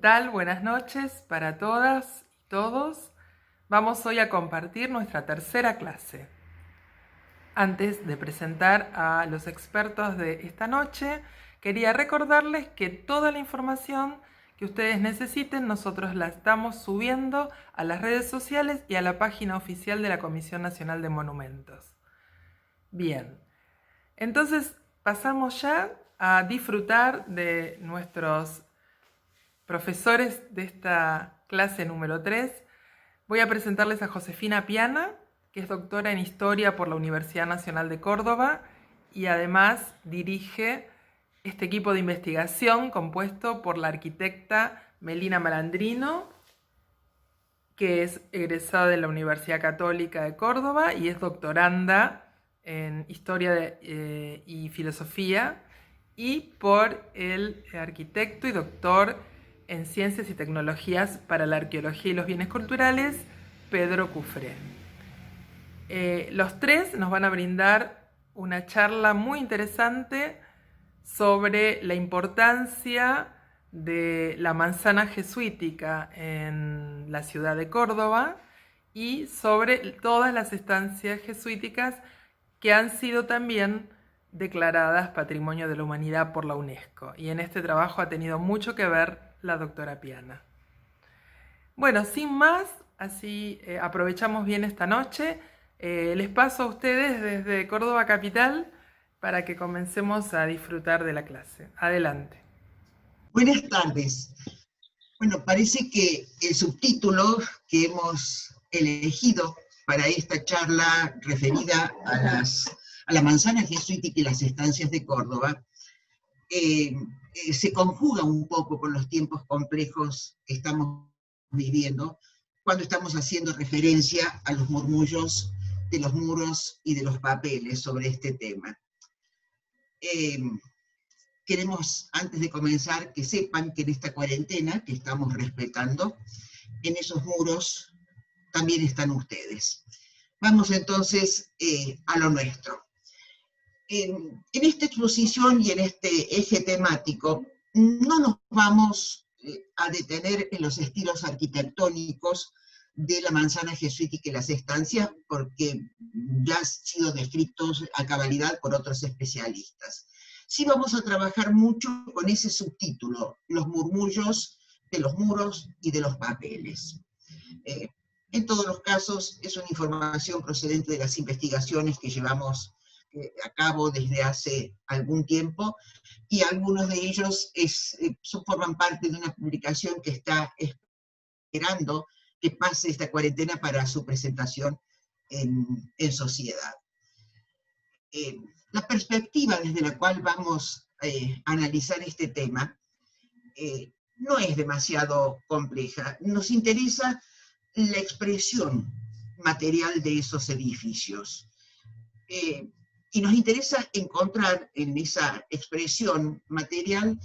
tal? Buenas noches para todas y todos. Vamos hoy a compartir nuestra tercera clase. Antes de presentar a los expertos de esta noche, quería recordarles que toda la información que ustedes necesiten nosotros la estamos subiendo a las redes sociales y a la página oficial de la Comisión Nacional de Monumentos. Bien, entonces pasamos ya a disfrutar de nuestros profesores de esta clase número 3. Voy a presentarles a Josefina Piana, que es doctora en Historia por la Universidad Nacional de Córdoba y además dirige este equipo de investigación compuesto por la arquitecta Melina Malandrino, que es egresada de la Universidad Católica de Córdoba y es doctoranda en Historia y Filosofía, y por el arquitecto y doctor en Ciencias y Tecnologías para la Arqueología y los Bienes Culturales, Pedro Cufré. Los tres nos van a brindar una charla muy interesante sobre la importancia de la manzana jesuítica en la ciudad de Córdoba y sobre todas las estancias jesuíticas que han sido también declaradas Patrimonio de la Humanidad por la UNESCO. Y en este trabajo ha tenido mucho que ver la doctora Piana. Bueno, sin más, así aprovechamos bien esta noche. Les paso a ustedes desde Córdoba Capital para que comencemos a disfrutar de la clase. Adelante. Buenas tardes. Bueno, parece que el subtítulo que hemos elegido para esta charla referida a la manzana jesuítica y las estancias de Córdoba se conjuga un poco con los tiempos complejos que estamos viviendo cuando estamos haciendo referencia a los murmullos de los muros y de los papeles sobre este tema. Queremos, antes de comenzar, que sepan que en esta cuarentena que estamos respetando, en esos muros también están ustedes. Vamos entonces a lo nuestro. En esta exposición y en este eje temático, no nos vamos a detener en los estilos arquitectónicos de la manzana jesuítica y las estancias, porque ya han sido descritos a cabalidad por otros especialistas. Sí vamos a trabajar mucho con ese subtítulo, los murmullos de los muros y de los papeles. En todos los casos es una información procedente de las investigaciones que llevamos a cabo desde hace algún tiempo, y algunos de ellos forman parte de una publicación que está esperando que pase esta cuarentena para su presentación en sociedad. La perspectiva desde la cual vamos a analizar este tema no es demasiado compleja. Nos interesa la expresión material de esos edificios. Y nos interesa encontrar en esa expresión material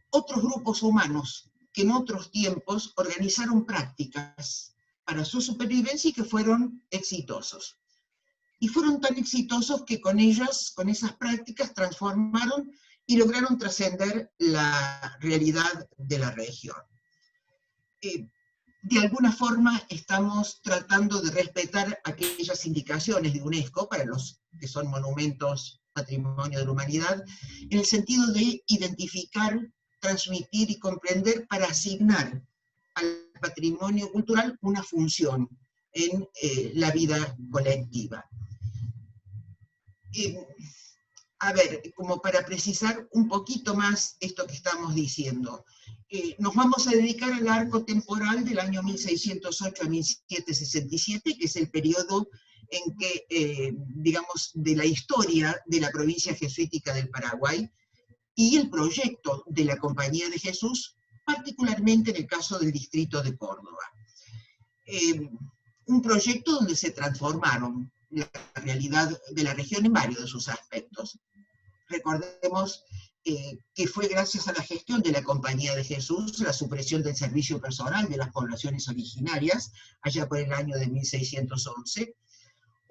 otros grupos humanos que en otros tiempos organizaron prácticas para su supervivencia y que fueron exitosos. Y fueron tan exitosos que con ellas, con esas prácticas, transformaron y lograron trascender la realidad de la región. De alguna forma estamos tratando de respetar aquellas indicaciones de UNESCO para los que son monumentos Patrimonio de la Humanidad, en el sentido de identificar, transmitir y comprender para asignar al patrimonio cultural una función en la vida colectiva. A ver, como para precisar un poquito más esto que estamos diciendo, nos vamos a dedicar al arco temporal del año 1608 a 1767, que es el periodo en que, digamos, de la historia de la provincia jesuítica del Paraguay y el proyecto de la Compañía de Jesús, particularmente en el caso del distrito de Córdoba. Un proyecto donde se transformaron la realidad de la región en varios de sus aspectos. Recordemos que fue gracias a la gestión de la Compañía de Jesús la supresión del servicio personal de las poblaciones originarias, allá por el año de 1611.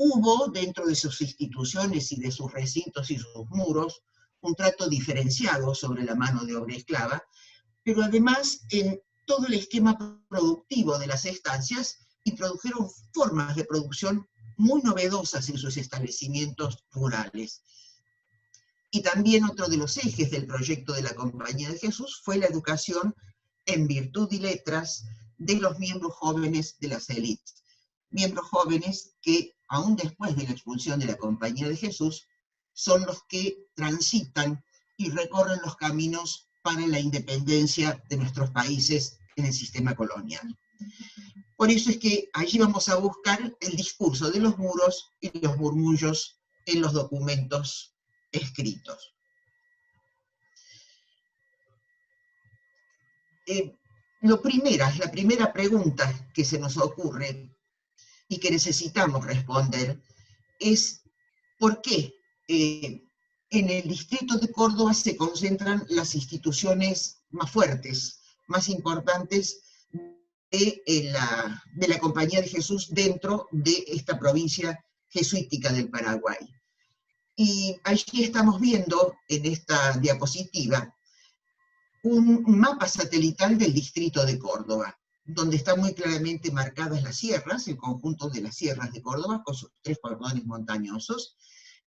Hubo dentro de sus instituciones y de sus recintos y sus muros un trato diferenciado sobre la mano de obra esclava, pero además en todo el esquema productivo de las estancias, introdujeron formas de producción muy novedosas en sus establecimientos rurales. Y también otro de los ejes del proyecto de la Compañía de Jesús fue la educación en virtud y letras de los miembros jóvenes de las élites. Miembros jóvenes que, aún después de la expulsión de la Compañía de Jesús, son los que transitan y recorren los caminos para la independencia de nuestros países en el sistema colonial. Por eso es que allí vamos a buscar el discurso de los muros y los murmullos en los documentos escritos. La primera pregunta que se nos ocurre y que necesitamos responder es ¿por qué en el distrito de Córdoba se concentran las instituciones más fuertes, más importantes de la Compañía de Jesús dentro de esta provincia jesuítica del Paraguay? Y allí estamos viendo en esta diapositiva un mapa satelital del distrito de Córdoba, donde están muy claramente marcadas las sierras, el conjunto de las sierras de Córdoba, con sus 3 cordones montañosos,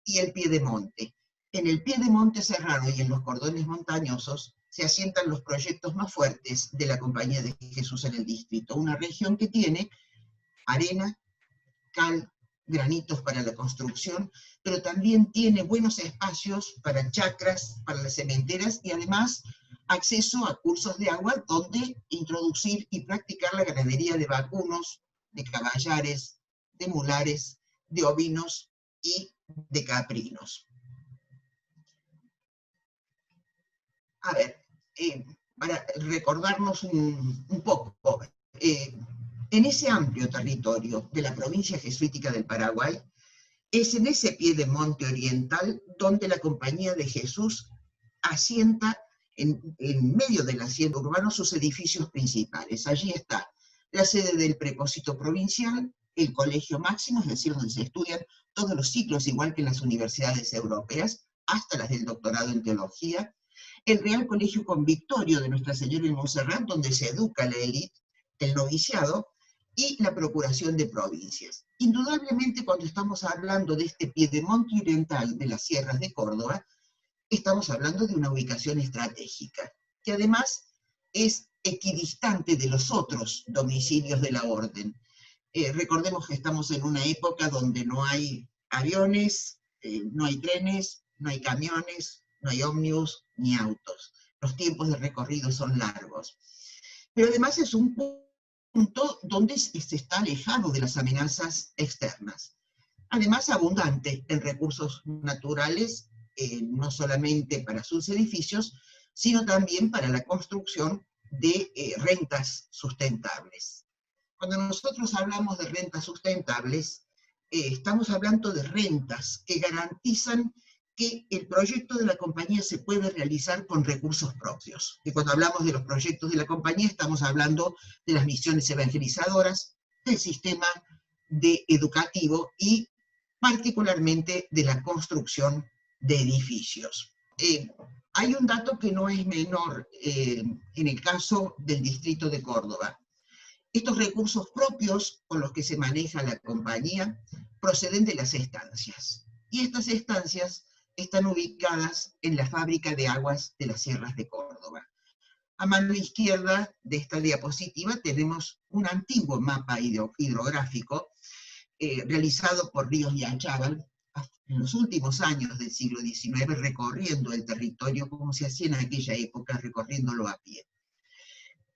y el piedemonte. En el piedemonte serrano y en los cordones montañosos se asientan los proyectos más fuertes de la Compañía de Jesús en el distrito, una región que tiene arena, cal, granitos para la construcción, pero también tiene buenos espacios para chacras, para las cementeras y además acceso a cursos de agua donde introducir y practicar la ganadería de vacunos, de caballares, de mulares, de ovinos y de caprinos. A ver, para recordarnos un poco, en ese amplio territorio de la provincia jesuítica del Paraguay, es en ese piedemonte oriental donde la Compañía de Jesús asienta en medio del asiento urbano sus edificios principales. Allí está la sede del prepósito provincial, el colegio máximo, es decir, donde se estudian todos los ciclos, igual que en las universidades europeas, hasta las del doctorado en teología, el Real Colegio Convictorio de Nuestra Señora de Montserrat, donde se educa la élite, el noviciado, y la Procuración de Provincias. Indudablemente, cuando estamos hablando de este piedemonte oriental de las sierras de Córdoba, estamos hablando de una ubicación estratégica, que además es equidistante de los otros domicilios de la orden. Recordemos que estamos en una época donde no hay aviones, no hay trenes, no hay camiones, no hay ómnibus ni autos. Los tiempos de recorrido son largos. Pero además es un punto donde se está alejado de las amenazas externas. Además, abundante en recursos naturales, no solamente para sus edificios, sino también para la construcción de rentas sustentables. Cuando nosotros hablamos de rentas sustentables, estamos hablando de rentas que garantizan que el proyecto de la compañía se puede realizar con recursos propios. Y cuando hablamos de los proyectos de la compañía, estamos hablando de las misiones evangelizadoras, del sistema educativo y particularmente de la construcción de edificios. Hay un dato que no es menor en el caso del distrito de Córdoba. Estos recursos propios con los que se maneja la compañía proceden de las estancias. Y estas estancias están ubicadas en la fábrica de aguas de las sierras de Córdoba. A mano izquierda de esta diapositiva tenemos un antiguo mapa hidrográfico realizado por Ríos y Achával en los últimos años del siglo XIX, recorriendo el territorio como se hacía en aquella época, recorriéndolo a pie.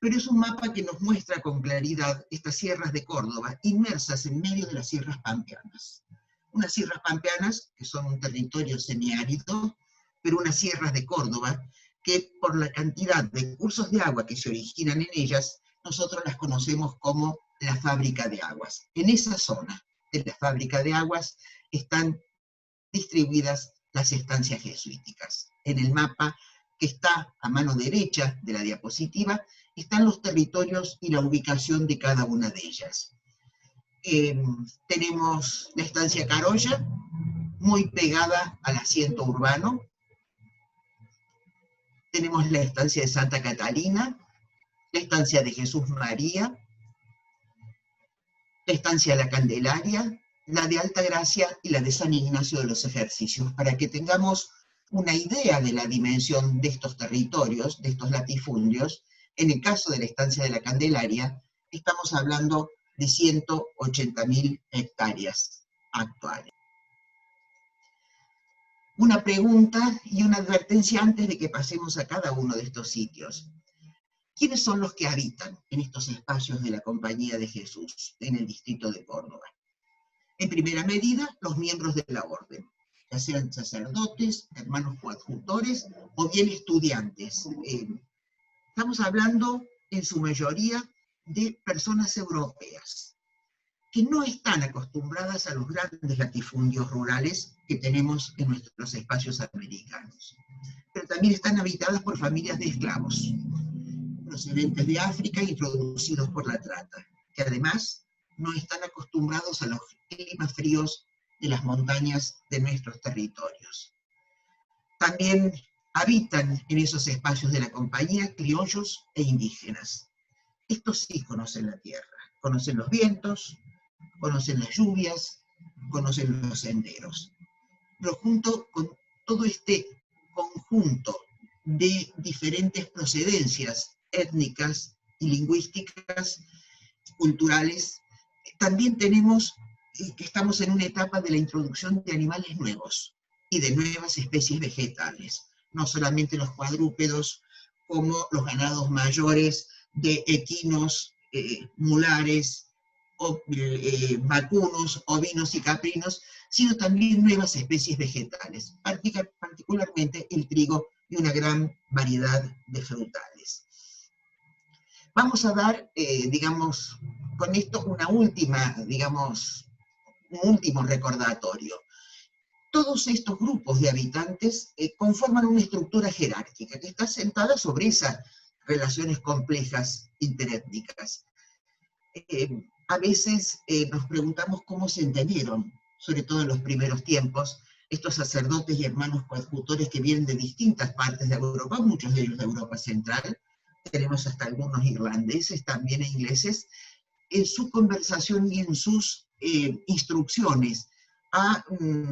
Pero es un mapa que nos muestra con claridad estas sierras de Córdoba, inmersas en medio de las sierras pampeanas. Unas sierras pampeanas que son un territorio semiárido, pero unas sierras de Córdoba que por la cantidad de cursos de agua que se originan en ellas, nosotros las conocemos como la fábrica de aguas. En esa zona de la fábrica de aguas están distribuidas las estancias jesuíticas. En el mapa que está a mano derecha de la diapositiva están los territorios y la ubicación de cada una de ellas. Tenemos la estancia Carolla, muy pegada al asiento urbano. Tenemos la estancia de Santa Catalina, la estancia de Jesús María, la estancia de la Candelaria, la de Alta Gracia y la de San Ignacio de los Ejercicios, para que tengamos una idea de la dimensión de estos territorios, de estos latifundios. En el caso de la estancia de la Candelaria, estamos hablando de 180.000 hectáreas actuales. Una pregunta y una advertencia antes de que pasemos a cada uno de estos sitios. ¿Quiénes son los que habitan en estos espacios de la Compañía de Jesús en el distrito de Córdoba? En primera medida, los miembros de la orden, ya sean sacerdotes, hermanos coadjutores o bien estudiantes. Estamos hablando en su mayoría de personas europeas que no están acostumbradas a los grandes latifundios rurales que tenemos en nuestros espacios americanos, pero también están habitadas por familias de esclavos procedentes de África introducidos por la trata, que además no están acostumbrados a los climas fríos de las montañas de nuestros territorios. También habitan en esos espacios de la compañía criollos e indígenas. Estos sí conocen la tierra, conocen los vientos, conocen las lluvias, conocen los senderos. Pero junto con todo este conjunto de diferentes procedencias étnicas y lingüísticas, culturales, también tenemos que estamos en una etapa de la introducción de animales nuevos y de nuevas especies vegetales, no solamente los cuadrúpedos, como los ganados mayores de equinos, mulares, vacunos, ovinos y caprinos, sino también nuevas especies vegetales, particularmente el trigo y una gran variedad de frutales. Vamos a dar, digamos, con esto una última, digamos, un último recordatorio. Todos estos grupos de habitantes conforman una estructura jerárquica que está sentada sobre esas relaciones complejas interétnicas. A veces nos preguntamos cómo se entendieron, sobre todo en los primeros tiempos, estos sacerdotes y hermanos coadjutores que vienen de distintas partes de Europa, muchos de ellos de Europa Central, tenemos hasta algunos irlandeses, también ingleses, en su conversación y en sus instrucciones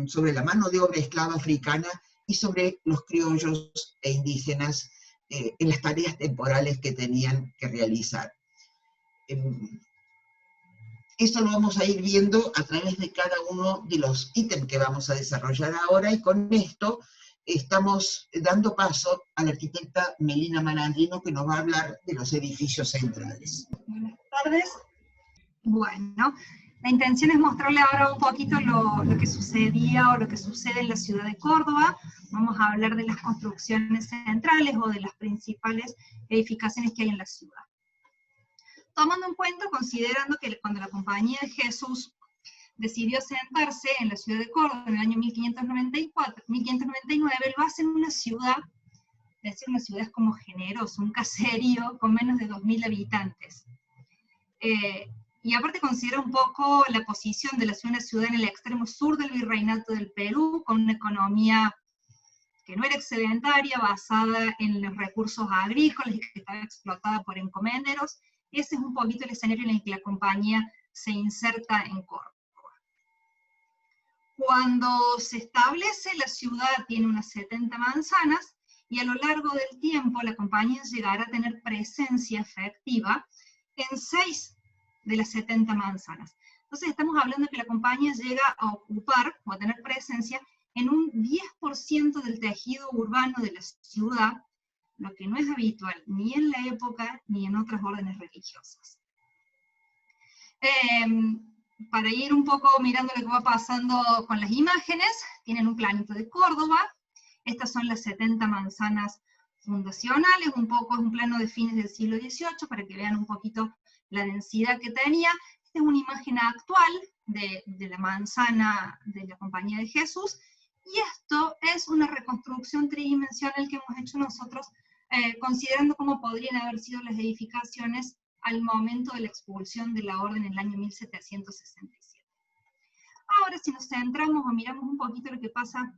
sobre la mano de obra esclava africana y sobre los criollos e indígenas en las tareas temporales que tenían que realizar. Esto lo vamos a ir viendo a través de cada uno de los ítems que vamos a desarrollar ahora, y con esto estamos dando paso a la arquitecta Melina Malandrino, que nos va a hablar de los edificios centrales. Buenas tardes. Bueno, la intención es mostrarle ahora un poquito lo que sucedía o lo que sucede en la ciudad de Córdoba. Vamos a hablar de las construcciones centrales o de las principales edificaciones que hay en la ciudad. Tomando en cuenta, considerando que cuando la Compañía de Jesús decidió asentarse en la ciudad de Córdoba en el año 1599, lo hace en una ciudad, es decir, una ciudad como Generoso, un caserío con menos de 2.000 habitantes. Y aparte considera un poco la posición de la ciudad en el extremo sur del virreinato del Perú, con una economía que no era excedentaria, basada en los recursos agrícolas y que estaba explotada por encomenderos. Ese es un poquito el escenario en el que la compañía se inserta en Córdoba. Cuando se establece, la ciudad tiene unas 70 manzanas, y a lo largo del tiempo la compañía llegará a tener presencia efectiva en 6 de las 70 manzanas. Entonces estamos hablando de que la compañía llega a ocupar o a tener presencia en un 10% del tejido urbano de la ciudad, lo que no es habitual ni en la época ni en otras órdenes religiosas. Para ir un poco mirando lo que va pasando con las imágenes, tienen un planito de Córdoba. Estas son las 70 manzanas fundacionales, un poco es un plano de fines del siglo XVIII, para que vean un poquito la densidad que tenía. Esta es una imagen actual de la manzana de la Compañía de Jesús, y esto es una reconstrucción tridimensional que hemos hecho nosotros, considerando cómo podrían haber sido las edificaciones al momento de la expulsión de la orden en el año 1767. Ahora, si nos centramos o miramos un poquito lo que pasa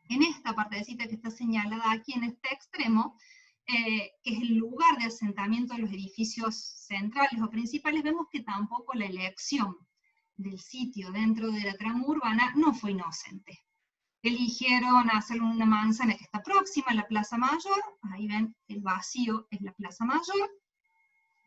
en esta partecita que está señalada aquí en este extremo, que es el lugar de asentamiento de los edificios centrales o principales, vemos que tampoco la elección del sitio dentro de la trama urbana no fue inocente. Eligieron hacerlo en una manzana que está próxima a la Plaza Mayor, ahí ven el vacío es la Plaza Mayor,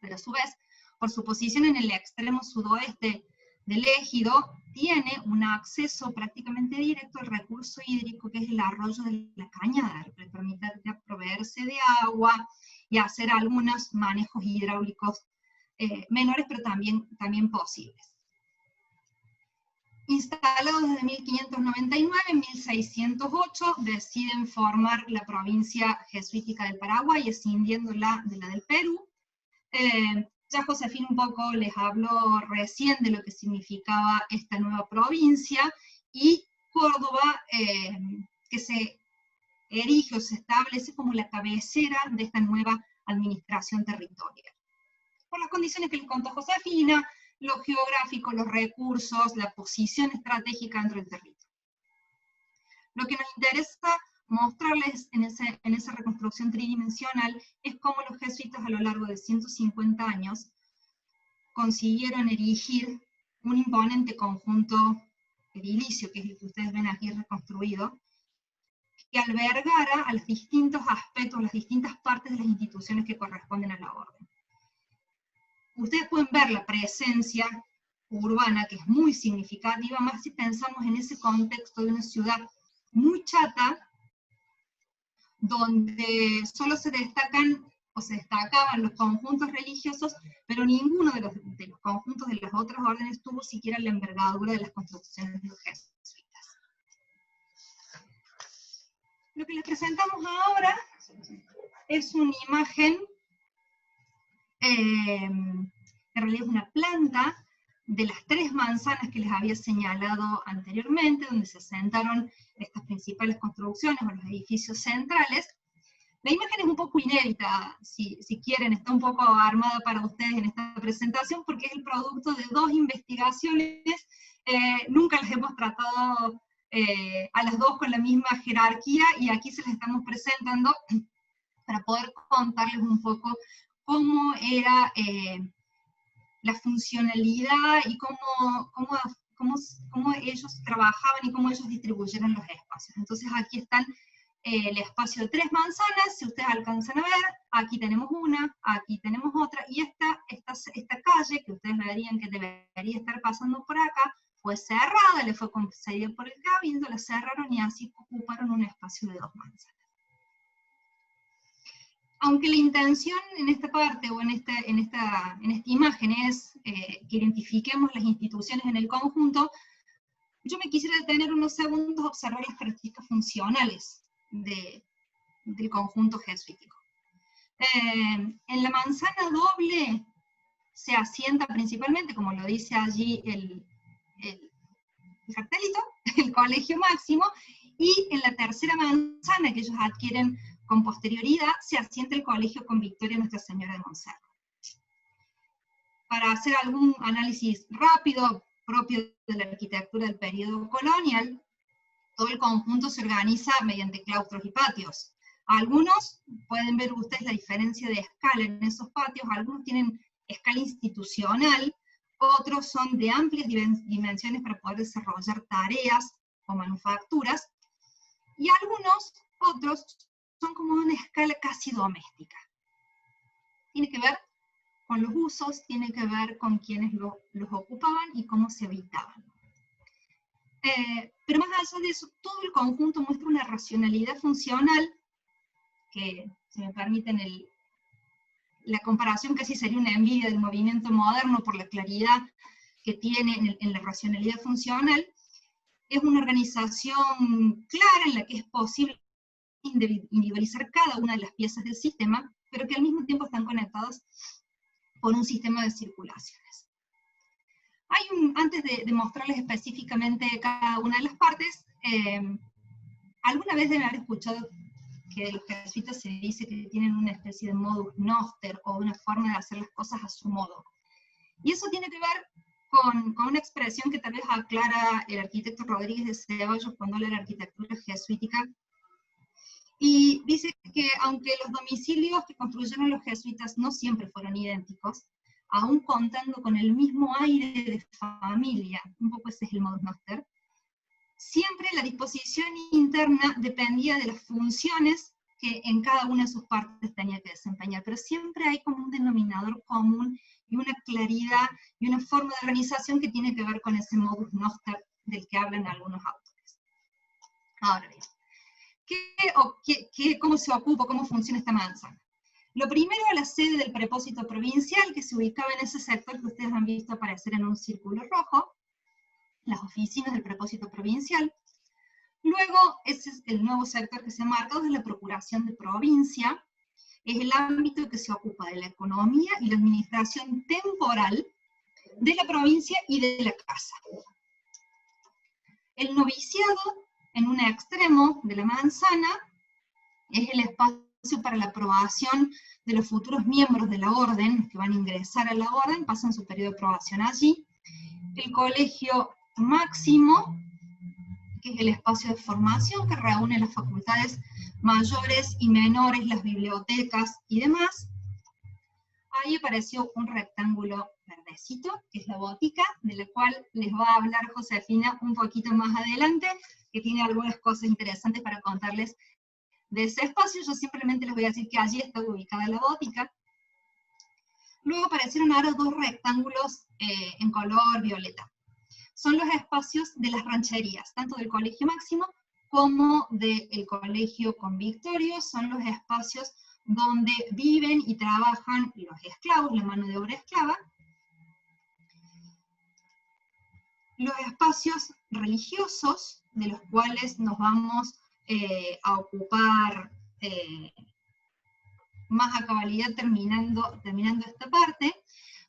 pero a su vez, por su posición en el extremo sudoeste del ejido, tiene un acceso prácticamente directo al recurso hídrico que es el arroyo de la Cañada, que le permite proveerse de agua y hacer algunos manejos hidráulicos menores, pero también posibles. Instalados desde 1599, en 1608 deciden formar la provincia jesuítica del Paraguay, escindiéndola de la del Perú. Ya Josefina un poco les habló recién de lo que significaba esta nueva provincia, y Córdoba, que se erige o se establece como la cabecera de esta nueva administración territorial. Por las condiciones que les contó Josefina, lo geográfico, los recursos, la posición estratégica dentro del territorio. Lo que nos interesa mostrarles en esa reconstrucción tridimensional es cómo los jesuitas a lo largo de 150 años consiguieron erigir un imponente conjunto edilicio, que es el que ustedes ven aquí reconstruido, que albergara a los distintos aspectos, las distintas partes de las instituciones que corresponden a la orden. Ustedes pueden ver la presencia urbana, que es muy significativa, más si pensamos en ese contexto de una ciudad muy chata, donde solo se destacan o se destacaban los conjuntos religiosos, pero ninguno de los conjuntos de las otras órdenes tuvo siquiera la envergadura de las construcciones de los jesuitas. Lo que les presentamos ahora es una imagen, en realidad es una planta de las 3 manzanas que les había señalado anteriormente, donde se asentaron estas principales construcciones o los edificios centrales. La imagen es un poco inédita, si quieren, está un poco armada para ustedes en esta presentación, porque es el producto de 2 investigaciones, nunca las hemos tratado a las 2 con la misma jerarquía, y aquí se las estamos presentando para poder contarles un poco cómo era la funcionalidad y cómo ellos trabajaban y cómo ellos distribuyeron los espacios. Entonces aquí están el espacio de 3 manzanas, si ustedes alcanzan a ver, aquí tenemos una, aquí tenemos otra, y esta calle, que ustedes verían que debería estar pasando por acá, fue cerrada, le fue concedida por el cabildo, la cerraron y así ocuparon un espacio de 2 manzanas. Aunque la intención en esta parte o en esta imagen es que identifiquemos las instituciones en el conjunto, yo me quisiera detener unos segundos a observar las características funcionales del conjunto jesuítico. En la manzana doble se asienta principalmente, como lo dice allí el cartelito, el Colegio Máximo, y en la tercera manzana que ellos adquieren con posterioridad se asienta el Colegio con Victoria Nuestra Señora de Montserrat. Para hacer algún análisis rápido, propio de la arquitectura del periodo colonial, todo el conjunto se organiza mediante claustros y patios. Algunos, pueden ver ustedes la diferencia de escala en esos patios, algunos tienen escala institucional, otros son de amplias dimensiones para poder desarrollar tareas o manufacturas, y algunos otros son como una escala casi doméstica. Tiene que ver con los usos, tiene que ver con quienes los ocupaban y cómo se habitaban. Pero más allá de eso, todo el conjunto muestra una racionalidad funcional, que, si me permiten la comparación, casi sería una envidia del movimiento moderno por la claridad que tiene en la racionalidad funcional. Es una organización clara en la que es posible individualizar cada una de las piezas del sistema, pero que al mismo tiempo están conectadas por un sistema de circulaciones. Antes de mostrarles específicamente cada una de las partes, alguna vez deben haber escuchado que de los jesuitas se dice que tienen una especie de modus noster, o una forma de hacer las cosas a su modo. Y eso tiene que ver con una expresión que tal vez aclara el arquitecto Rodríguez de Ceballos cuando habla de la arquitectura jesuítica, Y dice que aunque los domicilios que construyeron los jesuitas no siempre fueron idénticos, aún contando con el mismo aire de familia, un poco ese es el modus noster, siempre la disposición interna dependía de las funciones que en cada una de sus partes tenía que desempeñar, pero siempre hay como un denominador común y una claridad y una forma de organización que tiene que ver con ese modus noster del que hablan algunos autores. Ahora bien, ¿cómo se ocupa, cómo funciona esta manzana? Lo primero, la sede del prepósito provincial, que se ubicaba en ese sector que ustedes han visto aparecer en un círculo rojo, las oficinas del prepósito provincial. Luego, ese es el nuevo sector que se marca, de la Procuración de Provincia, es el ámbito que se ocupa de la economía y la administración temporal de la provincia y de la casa. El noviciado, en un extremo de la manzana, es el espacio para la aprobación de los futuros miembros de la orden, que van a ingresar a la orden, pasan su periodo de aprobación allí. El colegio máximo, que es el espacio de formación que reúne las facultades mayores y menores, las bibliotecas y demás. Ahí apareció un rectángulo verdecito, que es la botica, de la cual les va a hablar Josefina un poquito más adelante, que tiene algunas cosas interesantes para contarles de ese espacio. Yo simplemente les voy a decir que allí está ubicada la botica. Luego aparecieron ahora dos rectángulos en color violeta. Son los espacios de las rancherías, tanto del Colegio Máximo como del Colegio Convictorio. Son los espacios donde viven y trabajan los esclavos, la mano de obra esclava. Los espacios religiosos, de los cuales nos vamos a ocupar más a cabalidad terminando esta parte.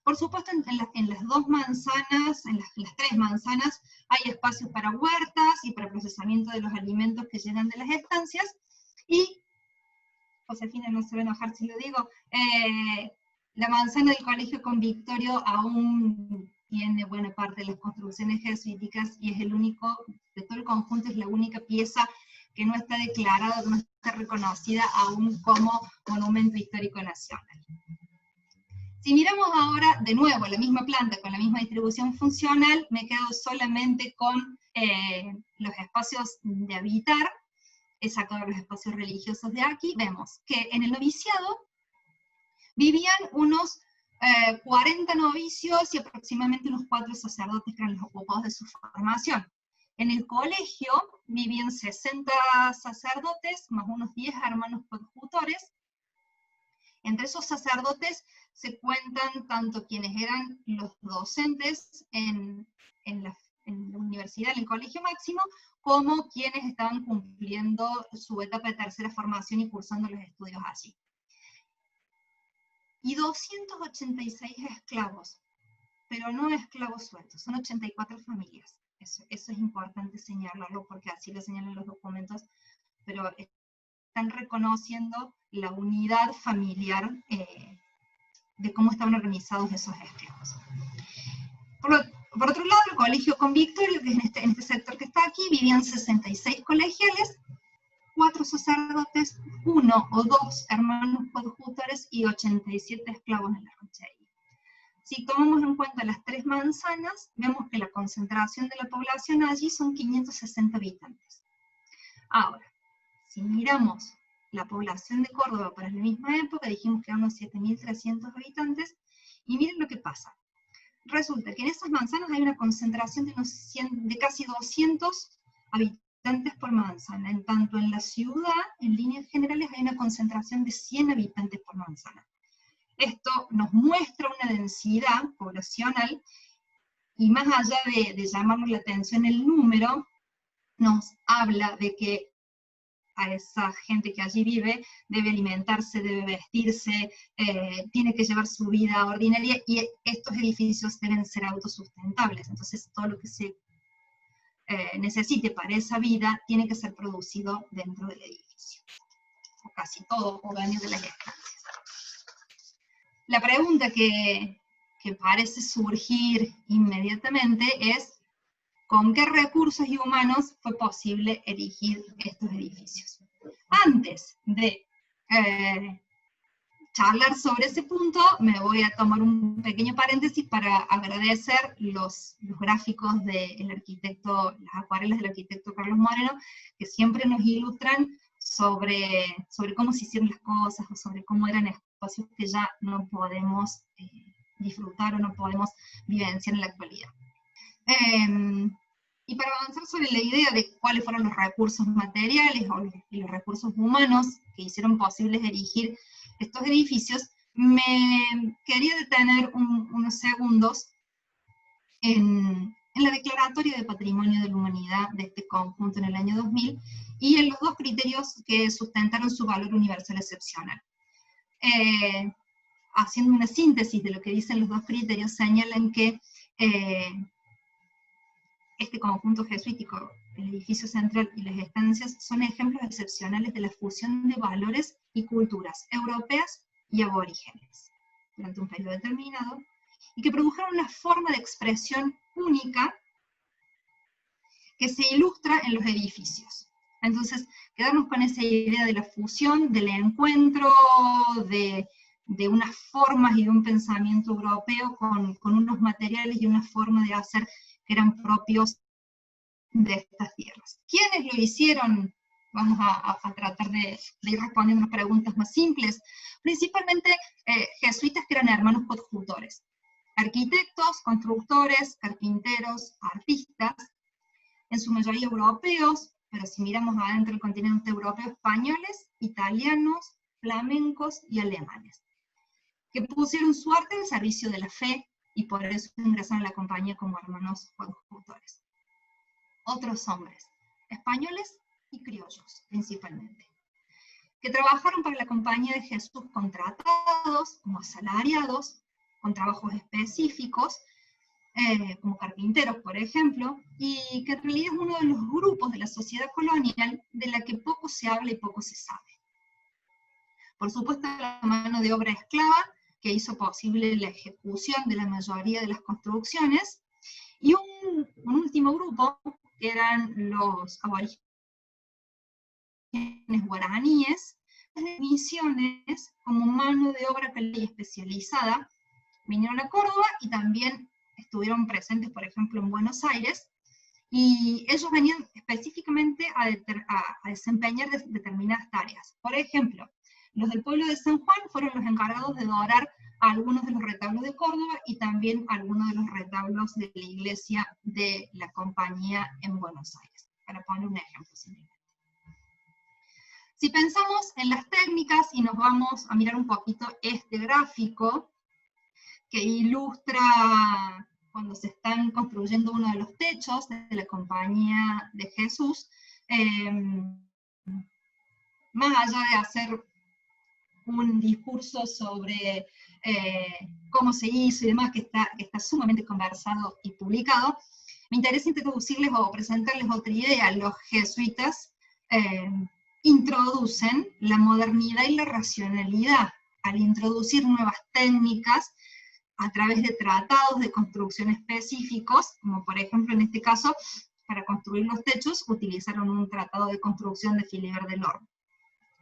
Por supuesto, en las dos manzanas, en las tres manzanas, hay espacios para huertas y para procesamiento de los alimentos que llegan de las estancias, y Josefina no se va a enojar si lo digo, la manzana del Colegio Convictorio aún tiene buena parte de las construcciones jesuíticas, y es el único, de todo el conjunto, es la única pieza que no está declarada, que no está reconocida aún como monumento histórico nacional. Si miramos ahora de nuevo la misma planta con la misma distribución funcional, me quedo solamente con los espacios de habitar. He sacado los espacios religiosos de aquí. Vemos que en el noviciado vivían unos 40 novicios y aproximadamente unos 4 sacerdotes que eran los ocupados de su formación. En el colegio vivían 60 sacerdotes más unos 10 hermanos coadjutores. Entre esos sacerdotes se cuentan tanto quienes eran los docentes en la universidad, en el Colegio Máximo, como quienes estaban cumpliendo su etapa de tercera formación y cursando los estudios allí. Y 286 esclavos, pero no esclavos sueltos, son 84 familias. Eso es importante señalarlo, porque así lo señalan los documentos, pero están reconociendo la unidad familiar de cómo estaban organizados esos esclavos. Por otro lado, el Colegio Convictorio, que es en este sector que está aquí, vivían 66 colegiales, 4 sacerdotes, 1 o 2 hermanos coadjutores y 87 esclavos en la ranchería. Si tomamos en cuenta las tres manzanas, vemos que la concentración de la población allí son 560 habitantes. Ahora, si miramos la población de Córdoba para la misma época, dijimos que eran unos 7.300 habitantes, y miren lo que pasa. Resulta que en esas manzanas hay una concentración de casi 200 habitantes por manzana. En tanto en la ciudad, en líneas generales, hay una concentración de 100 habitantes por manzana. Esto nos muestra una densidad poblacional, y más allá de llamarnos la atención el número, nos habla de que a esa gente que allí vive debe alimentarse, debe vestirse, tiene que llevar su vida ordinaria, y estos edificios deben ser autosustentables. Entonces todo lo que se necesite para esa vida tiene que ser producido dentro del edificio, o casi todo, o dentro de las estancias. La pregunta que parece surgir inmediatamente es: ¿con qué recursos y humanos fue posible erigir estos edificios? Antes de charlar sobre ese punto, me voy a tomar un pequeño paréntesis para agradecer los gráficos del arquitecto, las acuarelas del arquitecto Carlos Moreno, que siempre nos ilustran sobre cómo se hicieron las cosas, o sobre cómo eran espacios que ya no podemos disfrutar o no podemos vivenciar en la actualidad. Y para avanzar sobre la idea de cuáles fueron los recursos materiales y los recursos humanos que hicieron posibles erigir estos edificios, me quería detener unos segundos en la declaratoria de Patrimonio de la Humanidad de este conjunto en el año 2000 y en los dos criterios que sustentaron su valor universal excepcional. Haciendo una síntesis de lo que dicen los dos criterios, señalan que este conjunto jesuítico, el edificio central y las estancias, son ejemplos excepcionales de la fusión de valores y culturas europeas y aborígenes durante un periodo determinado, y que produjeron una forma de expresión única que se ilustra en los edificios. Entonces, quedarnos con esa idea de la fusión, del encuentro, de unas formas y de un pensamiento europeo con unos materiales y una forma de hacer que eran propios de estas tierras. ¿Quiénes lo hicieron? Vamos a tratar de ir respondiendo unas preguntas más simples. Principalmente jesuitas que eran hermanos coadjutores. Arquitectos, constructores, carpinteros, artistas, en su mayoría europeos, pero si miramos adentro del continente europeo, españoles, italianos, flamencos y alemanes, que pusieron su arte al servicio de la fe y por eso ingresaron a la compañía como hermanos coadjutores. Otros hombres, españoles y criollos principalmente, que trabajaron para la compañía de Jesús contratados, como asalariados, con trabajos específicos, como carpinteros, por ejemplo, y que en realidad es uno de los grupos de la sociedad colonial de la que poco se habla y poco se sabe. Por supuesto, la mano de obra esclava, que hizo posible la ejecución de la mayoría de las construcciones, y un último grupo, que eran los aborígenes guaraníes, las misiones como mano de obra especializada, vinieron a Córdoba y también estuvieron presentes, por ejemplo, en Buenos Aires, y ellos venían específicamente a desempeñar determinadas tareas. Por ejemplo, los del pueblo de San Juan fueron los encargados de dorar algunos de los retablos de Córdoba y también algunos de los retablos de la iglesia de la compañía en Buenos Aires, para poner un ejemplo simplemente. Si pensamos en las técnicas y nos vamos a mirar un poquito este gráfico que ilustra cuando se están construyendo uno de los techos de la compañía de Jesús, más allá de hacer un discurso sobre cómo se hizo y demás, que está sumamente conversado y publicado, me interesa introducirles o presentarles otra idea. Los jesuitas introducen la modernidad y la racionalidad al introducir nuevas técnicas a través de tratados de construcción específicos, como por ejemplo en este caso, para construir los techos, utilizaron un tratado de construcción de Philibert Delorme.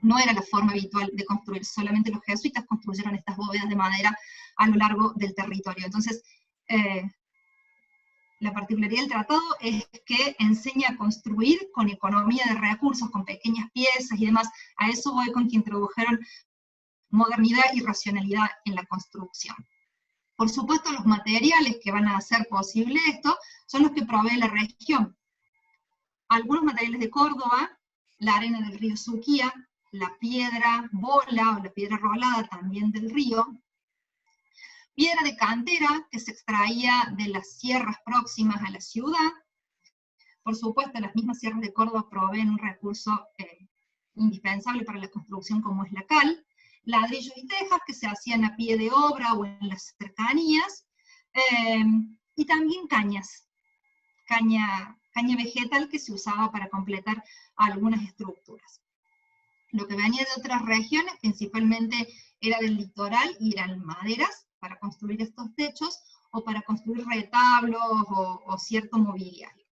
No era la forma habitual de construir, solamente los jesuitas construyeron estas bóvedas de madera a lo largo del territorio. Entonces, la particularidad del tratado es que enseña a construir con economía de recursos, con pequeñas piezas y demás. A eso voy con que introdujeron modernidad y racionalidad en la construcción. Por supuesto, los materiales que van a hacer posible esto son los que provee la región. Algunos materiales de Córdoba, la arena del río Suquía, la piedra bola o la piedra rolada también del río, piedra de cantera que se extraía de las sierras próximas a la ciudad. Por supuesto, las mismas sierras de Córdoba proveen un recurso indispensable para la construcción como es la cal, ladrillos y tejas que se hacían a pie de obra o en las cercanías, y también caña vegetal que se usaba para completar algunas estructuras. Lo que venía de otras regiones, principalmente era del litoral, y eran maderas para construir estos techos, o para construir retablos o cierto mobiliario.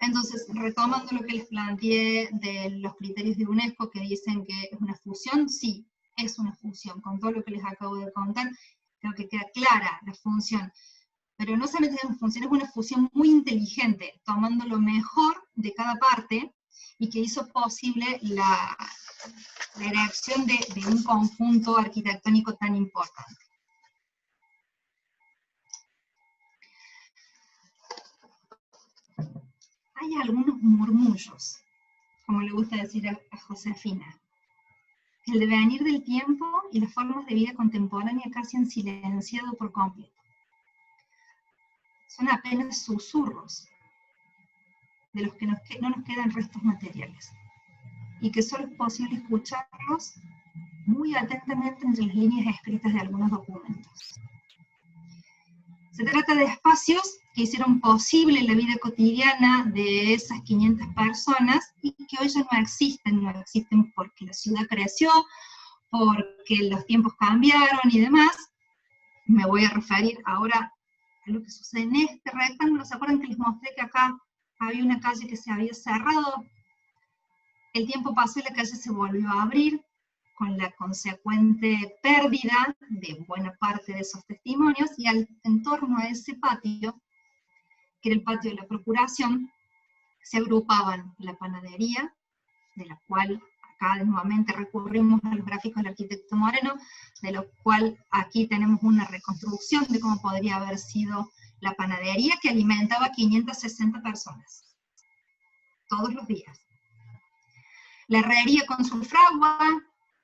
Entonces, retomando lo que les planteé de los criterios de UNESCO que dicen que es una fusión, sí, es una fusión. Con todo lo que les acabo de contar, creo que queda clara la función. Pero no solamente es una función, es una fusión muy inteligente, tomando lo mejor de cada parte y que hizo posible la erección de un conjunto arquitectónico tan importante. Hay algunos murmullos, como le gusta decir a Josefina. El devenir del tiempo y las formas de vida contemporánea casi han silenciado por completo. Son apenas susurros de los que no nos quedan restos materiales, y que solo es posible escucharlos muy atentamente entre las líneas escritas de algunos documentos. Se trata de espacios que hicieron posible la vida cotidiana de esas 500 personas y que hoy ya no existen porque la ciudad creció, porque los tiempos cambiaron y demás. Me voy a referir ahora a lo que sucede en este rectángulo. ¿Se acuerdan que les mostré que acá había una calle que se había cerrado? El tiempo pasó y la calle se volvió a abrir, con la consecuente pérdida de buena parte de esos testimonios, y en torno a ese patio, que era el patio de la Procuración, se agrupaban la panadería, de la cual acá nuevamente recurrimos a los gráficos del arquitecto Moreno, de lo cual aquí tenemos una reconstrucción de cómo podría haber sido la panadería, que alimentaba 560 personas, todos los días. La herrería con su fragua,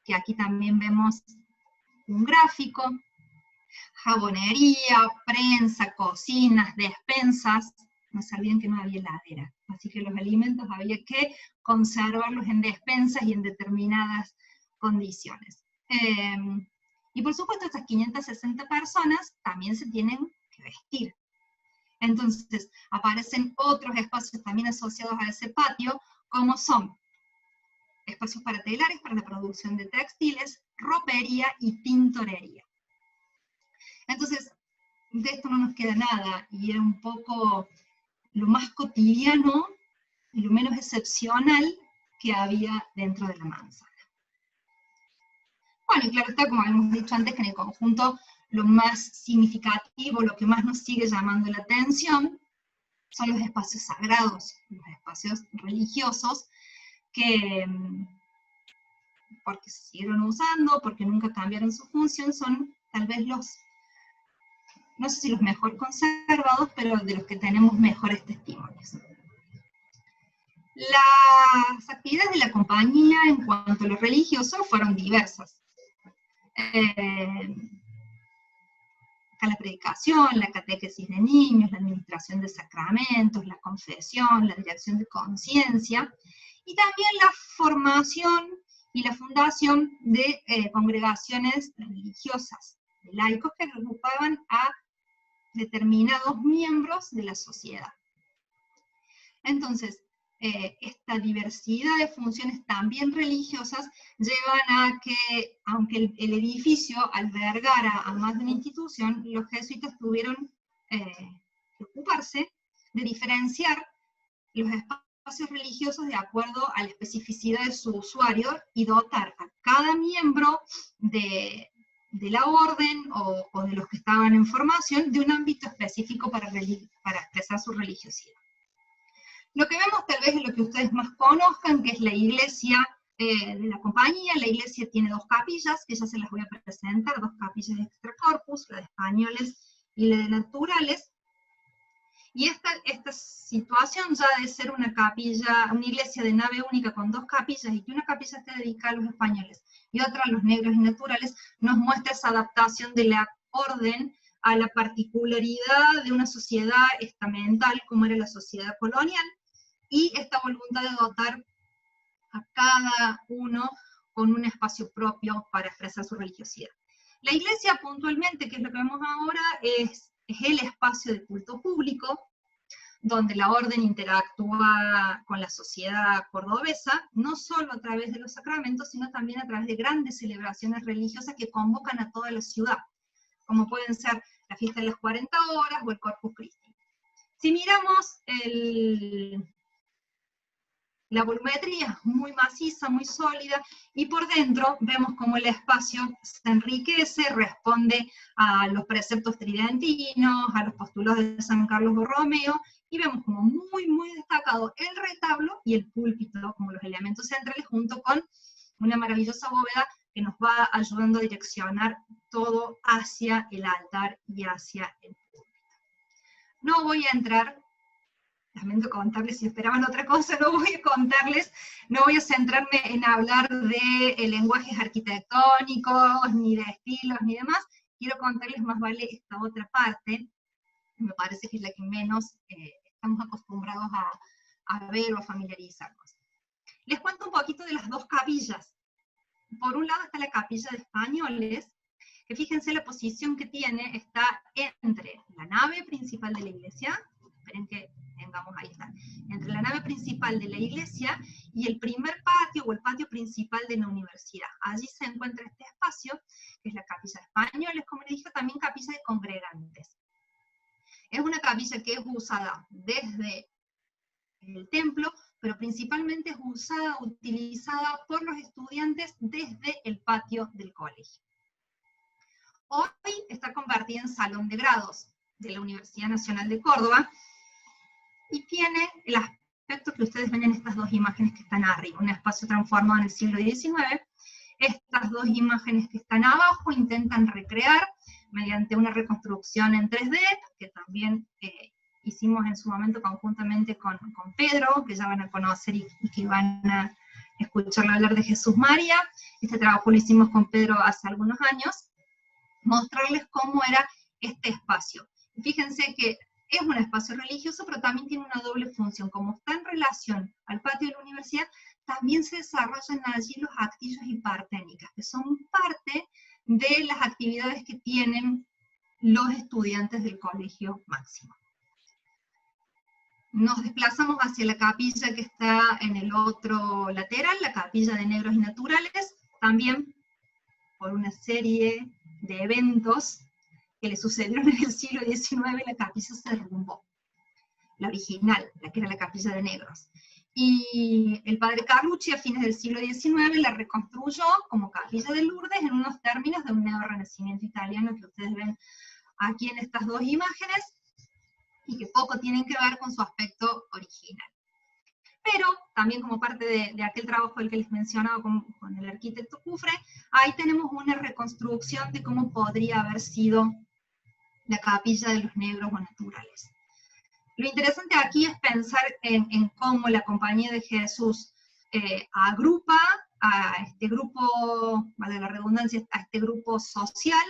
que aquí también vemos un gráfico, jabonería, prensa, cocinas, despensas. No se olviden que no había heladera, así que los alimentos había que conservarlos en despensas y en determinadas condiciones. Y por supuesto, estas 560 personas también se tienen que vestir. Entonces, aparecen otros espacios también asociados a ese patio, como son espacios para telares, para la producción de textiles, ropería y tintorería. Entonces, de esto no nos queda nada, y era un poco lo más cotidiano y lo menos excepcional que había dentro de la manzana. Bueno, y claro está, como habíamos dicho antes, que en el conjunto lo más significativo, lo que más nos sigue llamando la atención, son los espacios sagrados, los espacios religiosos, que porque se siguieron usando, porque nunca cambiaron su función, son tal vez los, no sé si los mejor conservados, pero de los que tenemos mejores testimonios. Las actividades de la compañía en cuanto a lo religioso fueron diversas. La predicación, la catequesis de niños, la administración de sacramentos, la confesión, la dirección de conciencia, y también la formación y la fundación de congregaciones religiosas, de laicos que agrupaban a determinados miembros de la sociedad. Entonces, esta diversidad de funciones también religiosas llevan a que, aunque el edificio albergara a más de una institución, los jesuitas tuvieron que ocuparse de diferenciar los espacios religiosos de acuerdo a la especificidad de su usuario y dotar a cada miembro de la orden o de los que estaban en formación de un ámbito específico para expresar su religiosidad. Lo que vemos tal vez es lo que ustedes más conozcan, que es la iglesia de la compañía. La iglesia tiene dos capillas, que ya se las voy a presentar, dos capillas de extra corpus, la de españoles y la de naturales. Y esta situación ya de ser una capilla, una iglesia de nave única con dos capillas, y que una capilla esté dedicada a los españoles y otra a los negros y naturales, nos muestra esa adaptación de la orden a la particularidad de una sociedad estamental como era la sociedad colonial, y esta voluntad de dotar a cada uno con un espacio propio para expresar su religiosidad. La iglesia puntualmente, que es lo que vemos ahora, es el espacio de culto público, donde la orden interactúa con la sociedad cordobesa, no solo a través de los sacramentos, sino también a través de grandes celebraciones religiosas que convocan a toda la ciudad, como pueden ser la fiesta de las 40 horas o el Corpus Christi. Si miramos La volumetría es muy maciza, muy sólida, y por dentro vemos cómo el espacio se enriquece, responde a los preceptos tridentinos, a los postulos de San Carlos Borromeo, y vemos como muy, muy destacado el retablo y el púlpito como los elementos centrales, junto con una maravillosa bóveda que nos va ayudando a direccionar todo hacia el altar y hacia el púlpito. No voy a entrar, lamento contarles, si esperaban otra cosa, no voy a contarles, no voy a centrarme en hablar de lenguajes arquitectónicos, ni de estilos, ni demás. Quiero contarles más vale esta otra parte, me parece que es la que menos estamos acostumbrados a ver o a familiarizarnos. Les cuento un poquito de las dos capillas. Por un lado está la capilla de españoles, que fíjense la posición que tiene, está entre la nave principal de la iglesia, esperen que tengamos, ahí está, entre la nave principal de la iglesia y el primer patio o el patio principal de la universidad. Allí se encuentra este espacio, que es la capilla de españoles, como les dije, también capilla de congregantes. Es una capilla que es usada desde el templo, pero principalmente es usada, utilizada por los estudiantes desde el patio del colegio. Hoy está convertida en salón de grados de la Universidad Nacional de Córdoba, y tiene el aspecto que ustedes ven en estas dos imágenes que están arriba, un espacio transformado en el siglo XIX. Estas dos imágenes que están abajo intentan recrear, mediante una reconstrucción en 3D, que también hicimos en su momento conjuntamente con Pedro, que ya van a conocer y que van a escucharlo hablar de Jesús María. Este trabajo lo hicimos con Pedro hace algunos años, mostrarles cómo era este espacio. Fíjense que es un espacio religioso, pero también tiene una doble función. Como está en relación al patio de la universidad, también se desarrollan allí los actillos y parténicas, que son parte de las actividades que tienen los estudiantes del Colegio Máximo. Nos desplazamos hacia la capilla que está en el otro lateral, la capilla de Negros y Naturales, también por una serie de eventos que le sucedieron en el siglo XIX, la capilla se derrumbó. La original, la que era la capilla de Negros. Y el padre Carlucci, a fines del siglo XIX, la reconstruyó como capilla de Lourdes en unos términos de un neorrenacimiento italiano que ustedes ven aquí en estas dos imágenes, y que poco tienen que ver con su aspecto original. Pero también como parte de aquel trabajo del que les mencionaba con el arquitecto Cufre, ahí tenemos una reconstrucción de cómo podría haber sido la capilla de los Negros o Naturales. Lo interesante aquí es pensar en cómo la Compañía de Jesús agrupa a este grupo, vale la redundancia, a este grupo social,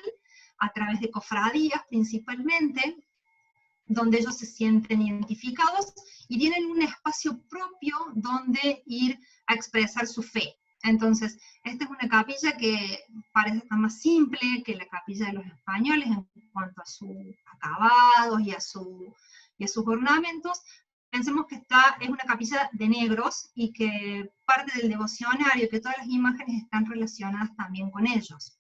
a través de cofradías principalmente, donde ellos se sienten identificados y tienen un espacio propio donde ir a expresar su fe. Entonces, esta es una capilla que parece estar más simple que la capilla de los españoles en cuanto a sus acabados y a sus ornamentos. Pensemos que esta es una capilla de negros y que parte del devocionario, que todas las imágenes están relacionadas también con ellos.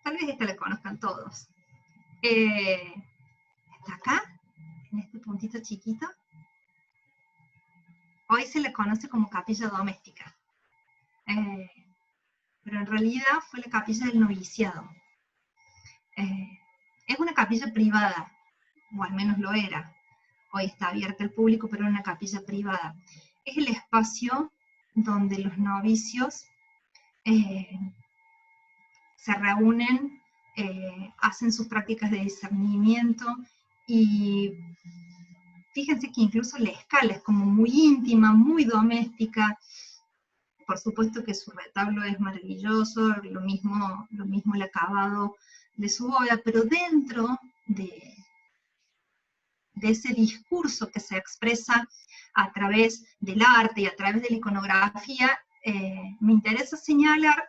Tal vez esta la conozcan todos. Está acá, en este puntito chiquito. Hoy se le conoce como capilla doméstica, pero en realidad fue la capilla del noviciado. Es una capilla privada, o al menos lo era. Hoy está abierta al público, pero es una capilla privada. Es el espacio donde los novicios se reúnen, hacen sus prácticas de discernimiento, y fíjense que incluso la escala es como muy íntima, muy doméstica. Por supuesto que su retablo es maravilloso, lo mismo el acabado de su bóveda, pero dentro de ese discurso que se expresa a través del arte y a través de la iconografía, me interesa señalar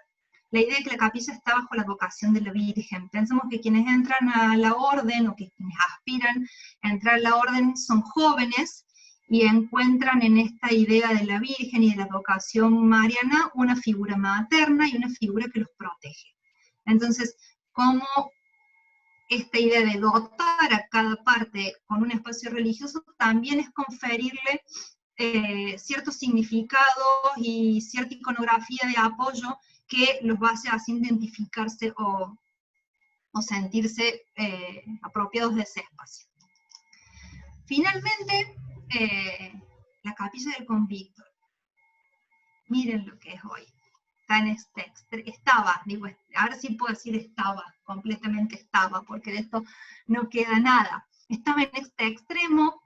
la idea de que la capilla está bajo la vocación de la Virgen. Pensemos que quienes entran a la orden, o que quienes aspiran a entrar a la orden, son jóvenes, y encuentran en esta idea de la Virgen y de la vocación mariana una figura materna y una figura que los protege. Entonces, ¿cómo esta idea de dotar a cada parte con un espacio religioso también es conferirle ciertos significados y cierta iconografía de apoyo que los va a hacer identificarse o sentirse apropiados de ese espacio. Finalmente, la capilla del Convictor. Miren lo que es hoy. Está en estaba, digo, ahora sí puedo decir estaba, completamente estaba, porque de esto no queda nada. Estaba en este extremo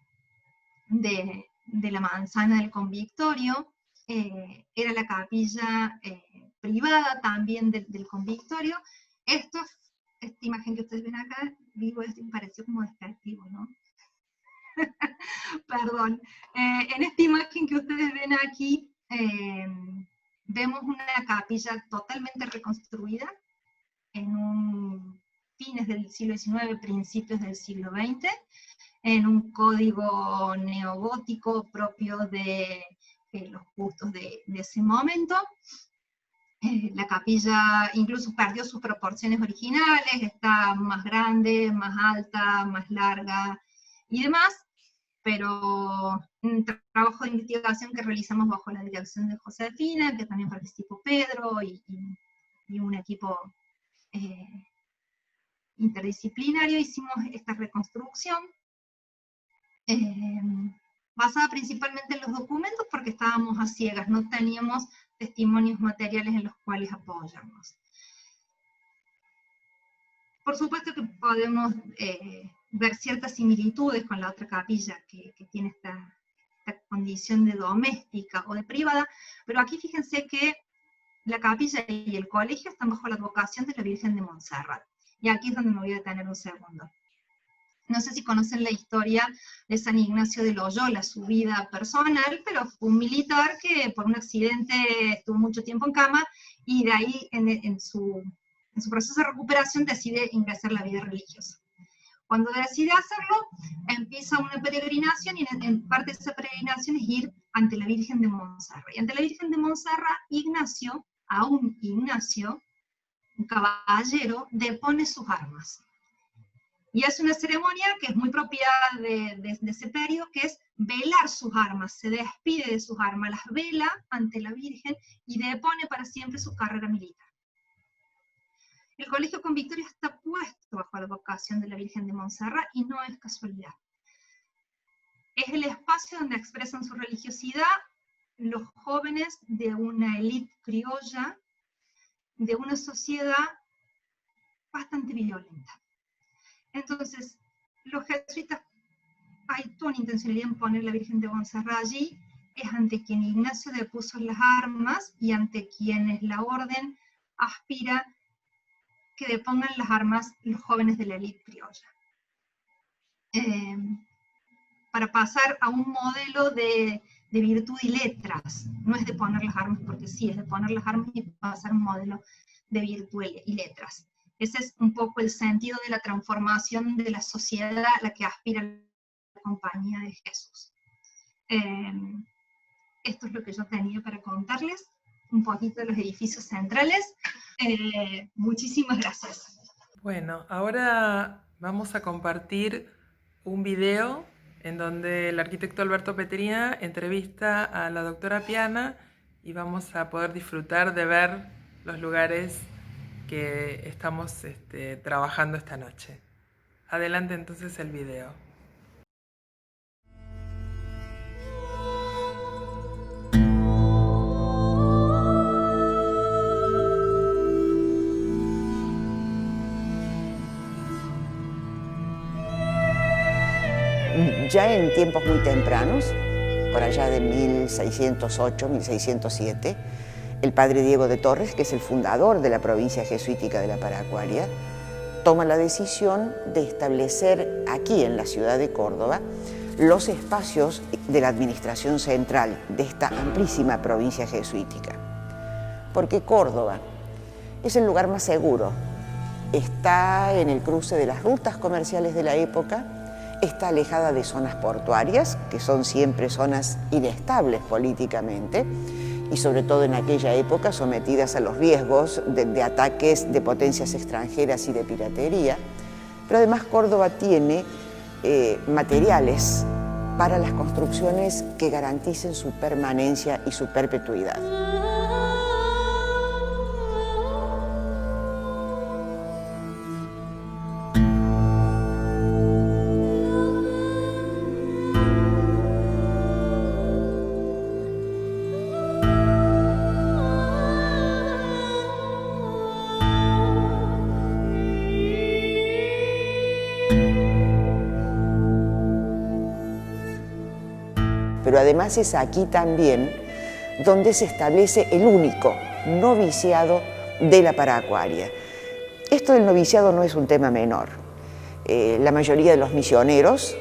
de la manzana del Convictorio, era la capilla privada también del Convictorio. Esta imagen que ustedes ven acá, digo, me pareció como despectivo, ¿no? Perdón. En esta imagen que ustedes ven aquí, vemos una capilla totalmente reconstruida en fines del siglo XIX, principios del siglo XX, en un código neogótico propio de los gustos de ese momento. La capilla incluso perdió sus proporciones originales, está más grande, más alta, más larga y demás, pero un trabajo de investigación que realizamos bajo la dirección de Josefina, que también participó Pedro y un equipo interdisciplinario, hicimos esta reconstrucción, basada principalmente en los documentos, porque estábamos a ciegas, no teníamos testimonios materiales en los cuales apoyarnos. Por supuesto que podemos ver ciertas similitudes con la otra capilla que tiene esta condición de doméstica o de privada, pero aquí fíjense que la capilla y el colegio están bajo la advocación de la Virgen de Montserrat. Y aquí es donde me voy a detener un segundo. No sé si conocen la historia de San Ignacio de Loyola, su vida personal, pero fue un militar que por un accidente estuvo mucho tiempo en cama, y de ahí en su proceso de recuperación decide ingresar a la vida religiosa. Cuando decide hacerlo, empieza una peregrinación, y en parte de esa peregrinación es ir ante la Virgen de Montserrat. Y ante la Virgen de Montserrat, Ignacio, un caballero, depone sus armas. Y hace una ceremonia que es muy propia de ese periodo, que es velar sus armas, se despide de sus armas, las vela ante la Virgen y depone para siempre su carrera militar. El Colegio Convictorio está puesto bajo la vocación de la Virgen de Montserrat y no es casualidad. Es el espacio donde expresan su religiosidad los jóvenes de una élite criolla, de una sociedad bastante violenta. Entonces, los jesuitas, hay toda una intencionalidad en poner la Virgen de Montserrat allí, es ante quien Ignacio depuso las armas y ante quienes la orden aspira que depongan las armas los jóvenes de la élite criolla. Para pasar a un modelo de virtud y letras, no es de poner las armas porque sí, es de poner las armas y pasar a un modelo de virtud y letras. Ese es un poco el sentido de la transformación de la sociedad a la que aspira la compañía de Jesús. Esto es lo que yo tenía para contarles, un poquito de los edificios centrales. Muchísimas gracias. Bueno, ahora vamos a compartir un video en donde el arquitecto Alberto Petrina entrevista a la doctora Piana y vamos a poder disfrutar de ver los lugares que estamos trabajando esta noche. Adelante entonces el video. Ya en tiempos muy tempranos, por allá de 1608, 1607, el padre Diego de Torres, que es el fundador de la provincia jesuítica de la Paraguaria, toma la decisión de establecer aquí en la ciudad de Córdoba los espacios de la administración central de esta amplísima provincia jesuítica. Porque Córdoba es el lugar más seguro, está en el cruce de las rutas comerciales de la época, está alejada de zonas portuarias, que son siempre zonas inestables políticamente, y sobre todo en aquella época sometidas a los riesgos de ataques de potencias extranjeras y de piratería, Pero además Córdoba tiene materiales para las construcciones que garanticen su permanencia y su perpetuidad. Pero además es aquí también donde se establece el único noviciado de la paracuaria. Esto del noviciado no es un tema menor. La mayoría de los misioneros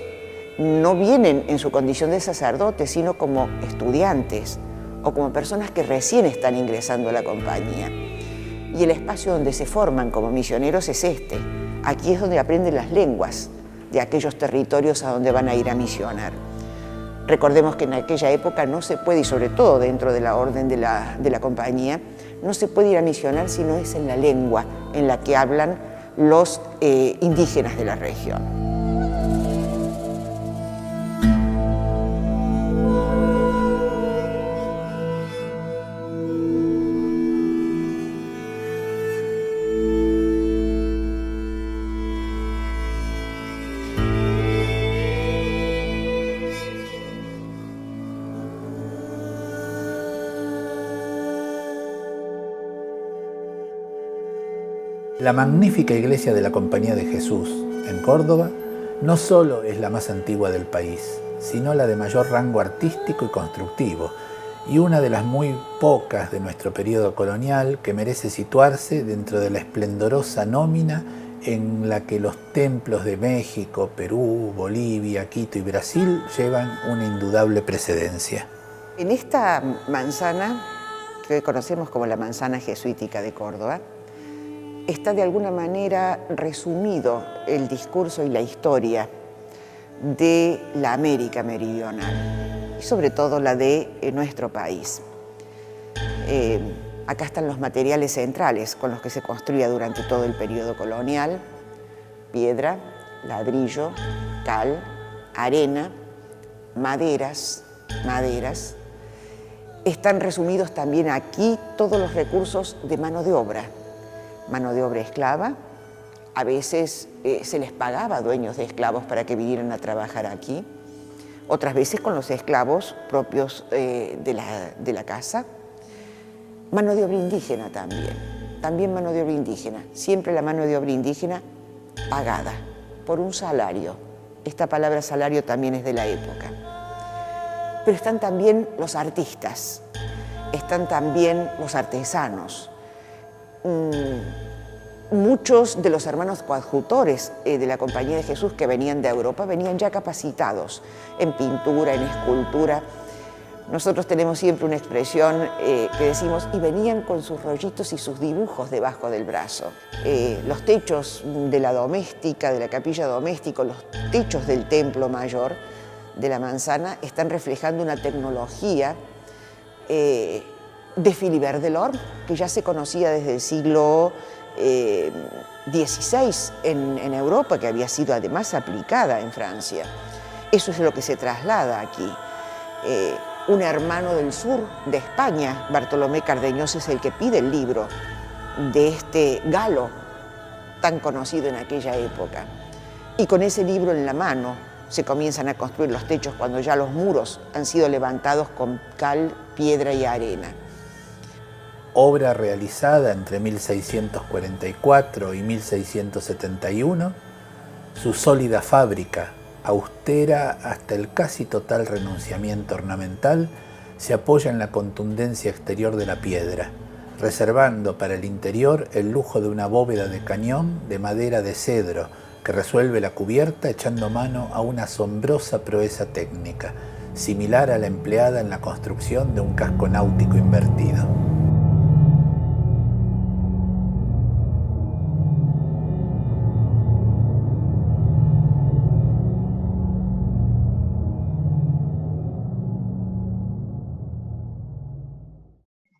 no vienen en su condición de sacerdotes, sino como estudiantes o como personas que recién están ingresando a la compañía. Y el espacio donde se forman como misioneros es este. Aquí es donde aprenden las lenguas de aquellos territorios a donde van a ir a misionar. Recordemos que en aquella época no se puede, y sobre todo dentro de la orden de la compañía, no se puede ir a misionar si no es en la lengua en la que hablan los indígenas de la región. La magnífica iglesia de la Compañía de Jesús en Córdoba no solo es la más antigua del país, sino la de mayor rango artístico y constructivo, y una de las muy pocas de nuestro periodo colonial que merece situarse dentro de la esplendorosa nómina en la que los templos de México, Perú, Bolivia, Quito y Brasil llevan una indudable precedencia. En esta manzana, que hoy conocemos como la manzana jesuítica de Córdoba, está de alguna manera resumido el discurso y la historia de la América meridional y sobre todo la de nuestro país. Acá están los materiales centrales con los que se construía durante todo el periodo colonial: piedra, ladrillo, cal, arena, maderas. Están resumidos también aquí todos los recursos de mano de obra esclava. A veces se les pagaba a dueños de esclavos para que vinieran a trabajar aquí, otras veces con los esclavos propios de la casa. Mano de obra indígena también mano de obra indígena, siempre la mano de obra indígena pagada por un salario. Esta palabra salario también es de la época. Pero están también los artistas, están también los artesanos. Muchos de los hermanos coadjutores de la Compañía de Jesús que venían de Europa venían ya capacitados en pintura, en escultura. Nosotros tenemos siempre una expresión que decimos, y venían con sus rollitos y sus dibujos debajo del brazo. Los techos de la doméstica, de la capilla doméstica, los techos del templo mayor de la manzana están reflejando una tecnología de Philibert Delorme, que ya se conocía desde el siglo XVI en Europa, que había sido además aplicada en Francia. Eso es lo que se traslada aquí. Un hermano del sur de España, Bartolomé Cardeñosa, es el que pide el libro de este galo tan conocido en aquella época. Y con ese libro en la mano se comienzan a construir los techos cuando ya los muros han sido levantados con cal, piedra y arena. Obra realizada entre 1644 y 1671, su sólida fábrica, austera hasta el casi total renunciamiento ornamental, se apoya en la contundencia exterior de la piedra, reservando para el interior el lujo de una bóveda de cañón de madera de cedro que resuelve la cubierta echando mano a una asombrosa proeza técnica, similar a la empleada en la construcción de un casco náutico invertido.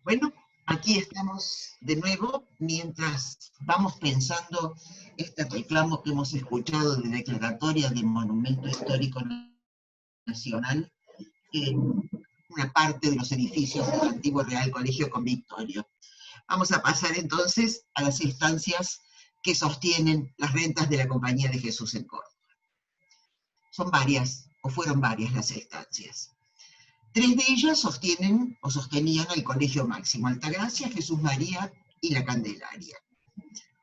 Bueno, Aquí estamos de nuevo, mientras vamos pensando este reclamo que hemos escuchado de declaratoria de Monumento Histórico Nacional en una parte de los edificios del antiguo Real Colegio Convictorio. Vamos a pasar entonces a las instancias que sostienen las rentas de la Compañía de Jesús en Córdoba. Son varias, o fueron varias las instancias. 3 de ellas sostienen o sostenían el Colegio Máximo Altagracia, Jesús María y la Candelaria.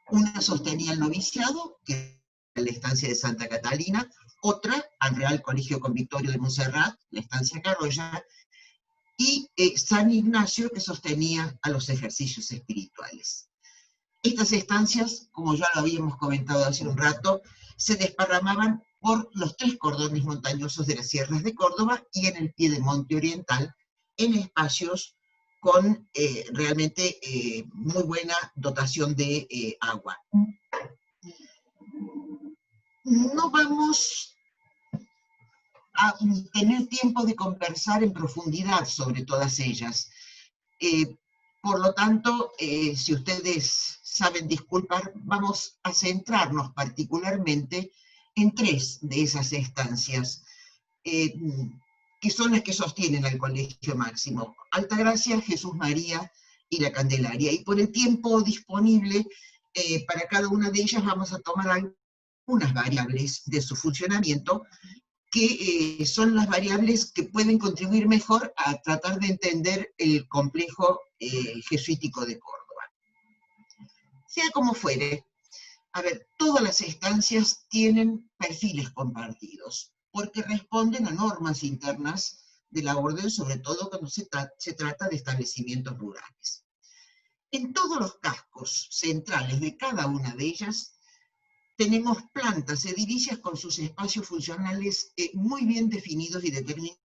Una sostenía el noviciado, que era la estancia de Santa Catalina, otra al Real Colegio Convictorio de Montserrat, la estancia Carolla, y San Ignacio, que sostenía a los ejercicios espirituales. Estas estancias, como ya lo habíamos comentado hace un rato, se desparramaban por los 3 cordones montañosos de las sierras de Córdoba y en el piedemonte oriental, en espacios con realmente muy buena dotación de agua. No vamos a tener tiempo de conversar en profundidad sobre todas ellas. Por lo tanto, si ustedes saben disculpar, vamos a centrarnos particularmente en 3 de esas estancias, que son las que sostienen al Colegio Máximo: Altagracia, Jesús María y la Candelaria. Y por el tiempo disponible para cada una de ellas vamos a tomar algunas variables de su funcionamiento, que son las variables que pueden contribuir mejor a tratar de entender el complejo jesuítico de Córdoba. Sea como fuere, a ver, todas las estancias tienen perfiles compartidos, porque responden a normas internas de la orden, sobre todo cuando se trata de establecimientos rurales. En todos los cascos centrales de cada una de ellas tenemos plantas edilicias con sus espacios funcionales muy bien definidos y determinados,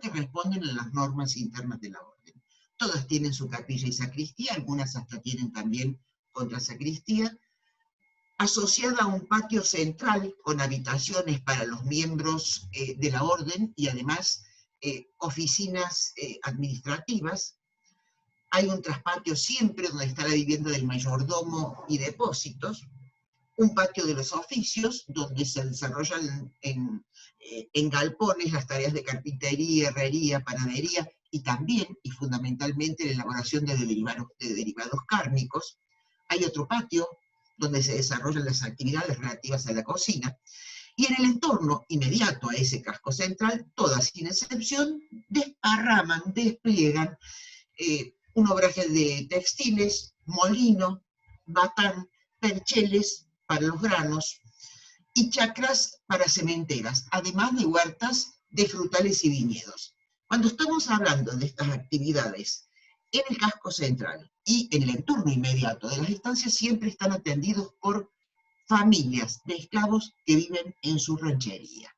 que responden a las normas internas de la orden. Todas tienen su capilla y sacristía, algunas hasta tienen también contrasacristía, asociada a un patio central con habitaciones para los miembros de la orden y además oficinas administrativas. Hay un traspatio siempre donde está la vivienda del mayordomo y depósitos, un patio de los oficios donde se desarrollan en galpones las tareas de carpintería, herrería, panadería y también y fundamentalmente la elaboración de derivados cárnicos. Hay otro patio donde se desarrollan las actividades relativas a la cocina, y en el entorno inmediato a ese casco central, todas sin excepción, desparraman, despliegan un obraje de textiles, molino, batán, percheles para los granos y chacras para sementeras, además de huertas de frutales y viñedos. Cuando estamos hablando de estas actividades en el casco central y en el entorno inmediato de las estancias, siempre están atendidos por familias de esclavos que viven en su ranchería.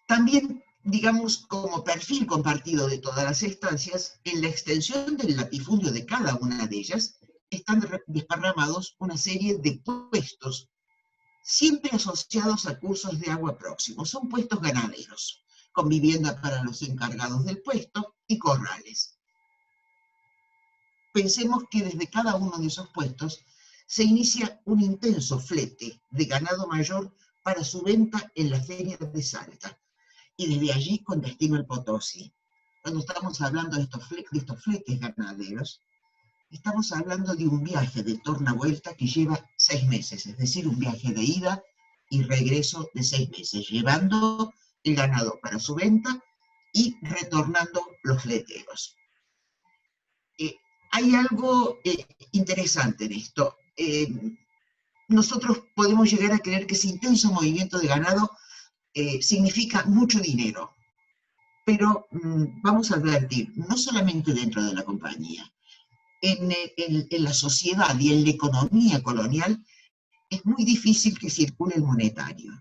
También, digamos, como perfil compartido de todas las estancias, en la extensión del latifundio de cada una de ellas, están desparramados una serie de puestos, siempre asociados a cursos de agua próximos. Son puestos ganaderos, con vivienda para los encargados del puesto y corrales. Pensemos que desde cada uno de esos puestos se inicia un intenso flete de ganado mayor para su venta en la feria de Salta, y desde allí con destino al Potosí. Cuando estamos hablando de estos fletes ganaderos, estamos hablando de un viaje de torna-vuelta que lleva 6 meses, es decir, un viaje de ida y regreso de 6 meses, llevando el ganado para su venta y retornando los fleteros. Hay algo interesante en esto. Nosotros podemos llegar a creer que ese intenso movimiento de ganado significa mucho dinero, pero vamos a advertir, no solamente dentro de la compañía, en la sociedad y en la economía colonial es muy difícil que circule el monetario,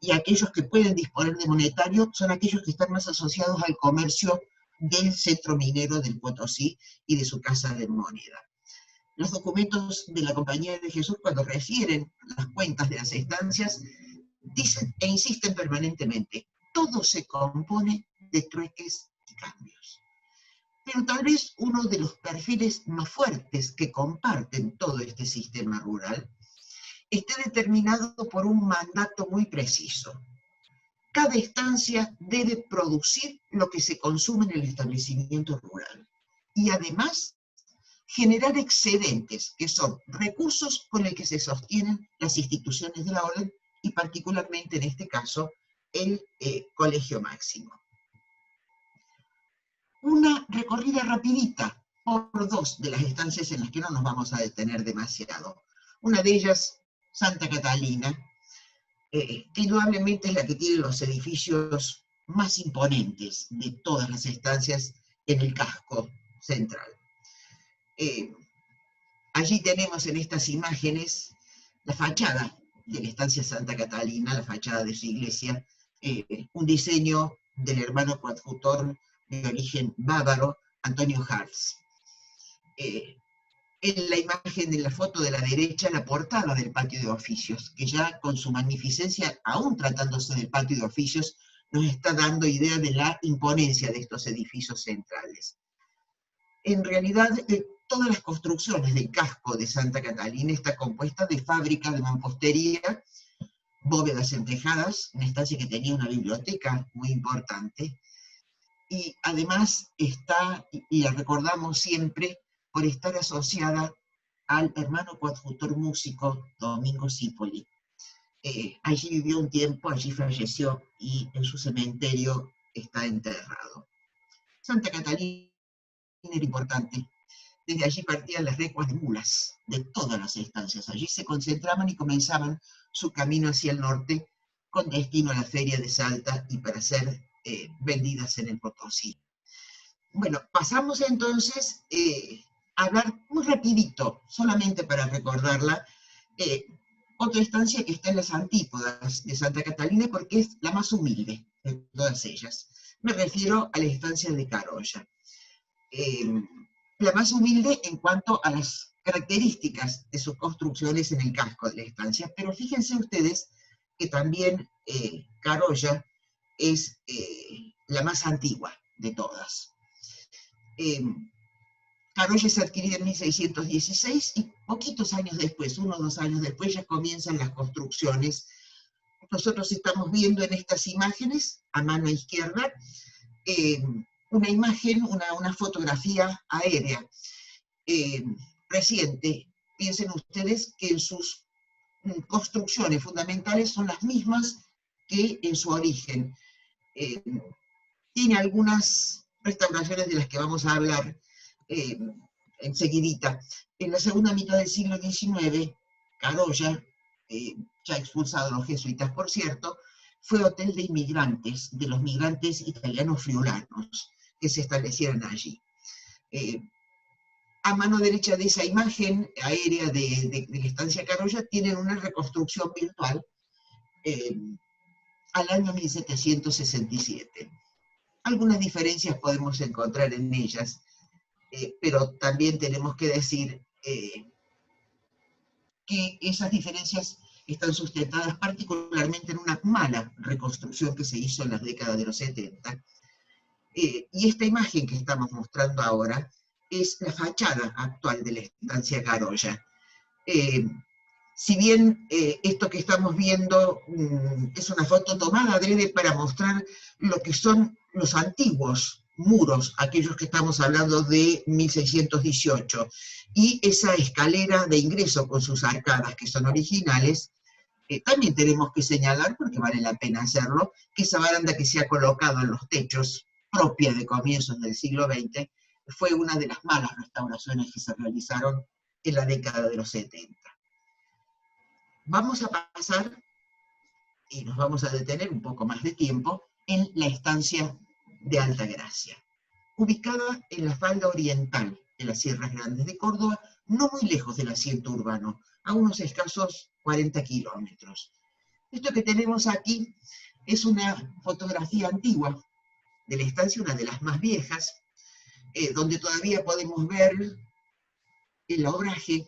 y aquellos que pueden disponer de monetario son aquellos que están más asociados al comercio del centro minero del Potosí y de su casa de moneda. Los documentos de la Compañía de Jesús, cuando refieren las cuentas de las estancias, dicen e insisten permanentemente: todo se compone de trueques y cambios. Pero tal vez uno de los perfiles más fuertes que comparten todo este sistema rural esté determinado por un mandato muy preciso. Cada estancia debe producir lo que se consume en el establecimiento rural y además generar excedentes, que son recursos con los que se sostienen las instituciones de la orden y particularmente en este caso el colegio máximo. Una recorrida rapidita por dos de las estancias en las que no nos vamos a detener demasiado. Una de ellas, Santa Catalina, que indudablemente es la que tiene los edificios más imponentes de todas las estancias en el casco central. Allí tenemos en estas imágenes la fachada de la estancia Santa Catalina, la fachada de su iglesia, un diseño del hermano coadjutor de origen bávaro, Antonio Hartz. En la imagen de la foto de la derecha, la portada del patio de oficios, que ya con su magnificencia, aún tratándose del patio de oficios, nos está dando idea de la imponencia de estos edificios centrales. En realidad, todas las construcciones del casco de Santa Catalina está compuesta de fábrica de mampostería, bóvedas entejadas, una estancia que tenía una biblioteca muy importante, y además está, y la recordamos siempre, por estar asociada al hermano coadjutor músico Domingo Cipolli. Allí vivió un tiempo, allí falleció, y en su cementerio está enterrado. Santa Catalina era importante. Desde allí partían las recuas de mulas de todas las estancias. Allí se concentraban y comenzaban su camino hacia el norte con destino a la feria de Salta y para ser vendidas en el Potosí. Bueno, pasamos entonces a hablar muy rapidito, solamente para recordarla, otra estancia que está en las antípodas de Santa Catalina porque es la más humilde de todas ellas. Me refiero a la estancia de Carolla. La más humilde en cuanto a las características de sus construcciones en el casco de la estancia, pero fíjense ustedes que también Carolla es la más antigua de todas. Carolla es adquirida en 1616 y poquitos años después, 1 o 2 años después, ya comienzan las construcciones. Nosotros estamos viendo en estas imágenes, a mano izquierda, una imagen, una fotografía aérea reciente. Piensen ustedes que en sus construcciones fundamentales son las mismas que en su origen. Tiene algunas restauraciones de las que vamos a hablar enseguidita. En la segunda mitad del siglo XIX, Carolla, ya expulsado a los jesuitas por cierto, fue hotel de inmigrantes, de los migrantes italianos friulanos que se establecieron allí. A mano derecha de esa imagen aérea de la estancia Carolla tienen una reconstrucción virtual al año 1767. Algunas diferencias podemos encontrar en ellas, pero también tenemos que decir que esas diferencias están sustentadas particularmente en una mala reconstrucción que se hizo en las décadas de los 70. Y esta imagen que estamos mostrando ahora es la fachada actual de la estancia Carolla. Si bien esto que estamos viendo es una foto tomada adrede para mostrar lo que son los antiguos muros, aquellos que estamos hablando de 1618, y esa escalera de ingreso con sus arcadas que son originales, también tenemos que señalar, porque vale la pena hacerlo, que esa baranda que se ha colocado en los techos, propia de comienzos del siglo XX, fue una de las malas restauraciones que se realizaron en la década de los 70. Vamos a pasar, y nos vamos a detener un poco más de tiempo, en la estancia de Altagracia, ubicada en la falda oriental de las Sierras Grandes de Córdoba, no muy lejos del asiento urbano, a unos escasos 40 kilómetros. Esto que tenemos aquí es una fotografía antigua de la estancia, una de las más viejas, donde todavía podemos ver el obraje,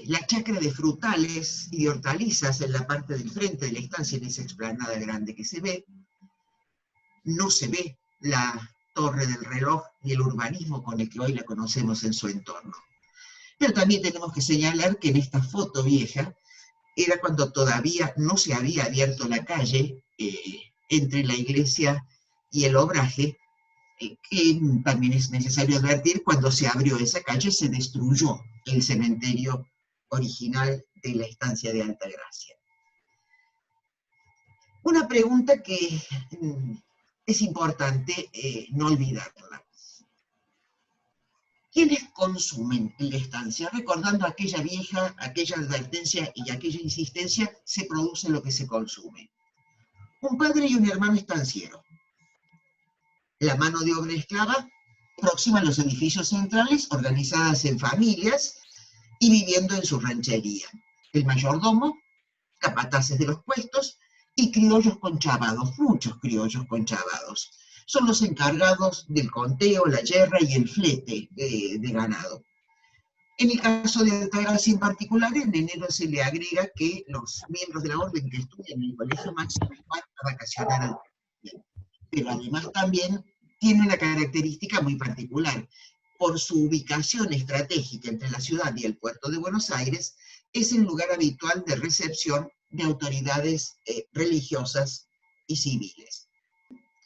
la chacra de frutales y de hortalizas en la parte del frente de la estancia, en esa explanada grande que se ve. No se ve la Torre del Reloj y el urbanismo con el que hoy la conocemos en su entorno. Pero también tenemos que señalar que en esta foto vieja era cuando todavía no se había abierto la calle entre la iglesia y el obraje, que también es necesario advertir, cuando se abrió esa calle se destruyó el cementerio original de la estancia de Altagracia. Una pregunta que es importante no olvidarla. ¿Quiénes consumen en la estancia? Recordando aquella advertencia y aquella insistencia, se produce lo que se consume. Un padre y un hermano estanciero. La mano de obra esclava próxima a los edificios centrales, organizadas en familias y viviendo en su ranchería. El mayordomo, capataces de los puestos y criollos conchavados, muchos criollos conchavados. Son los encargados del conteo, la yerra y el flete de ganado. En el caso de Altagracia en particular, en enero se le agrega que los miembros de la orden que estudian en el colegio máximo van a vacacionar al tiempo. Pero además también tiene una característica muy particular. Por su ubicación estratégica entre la ciudad y el puerto de Buenos Aires, es el lugar habitual de recepción de autoridades religiosas y civiles.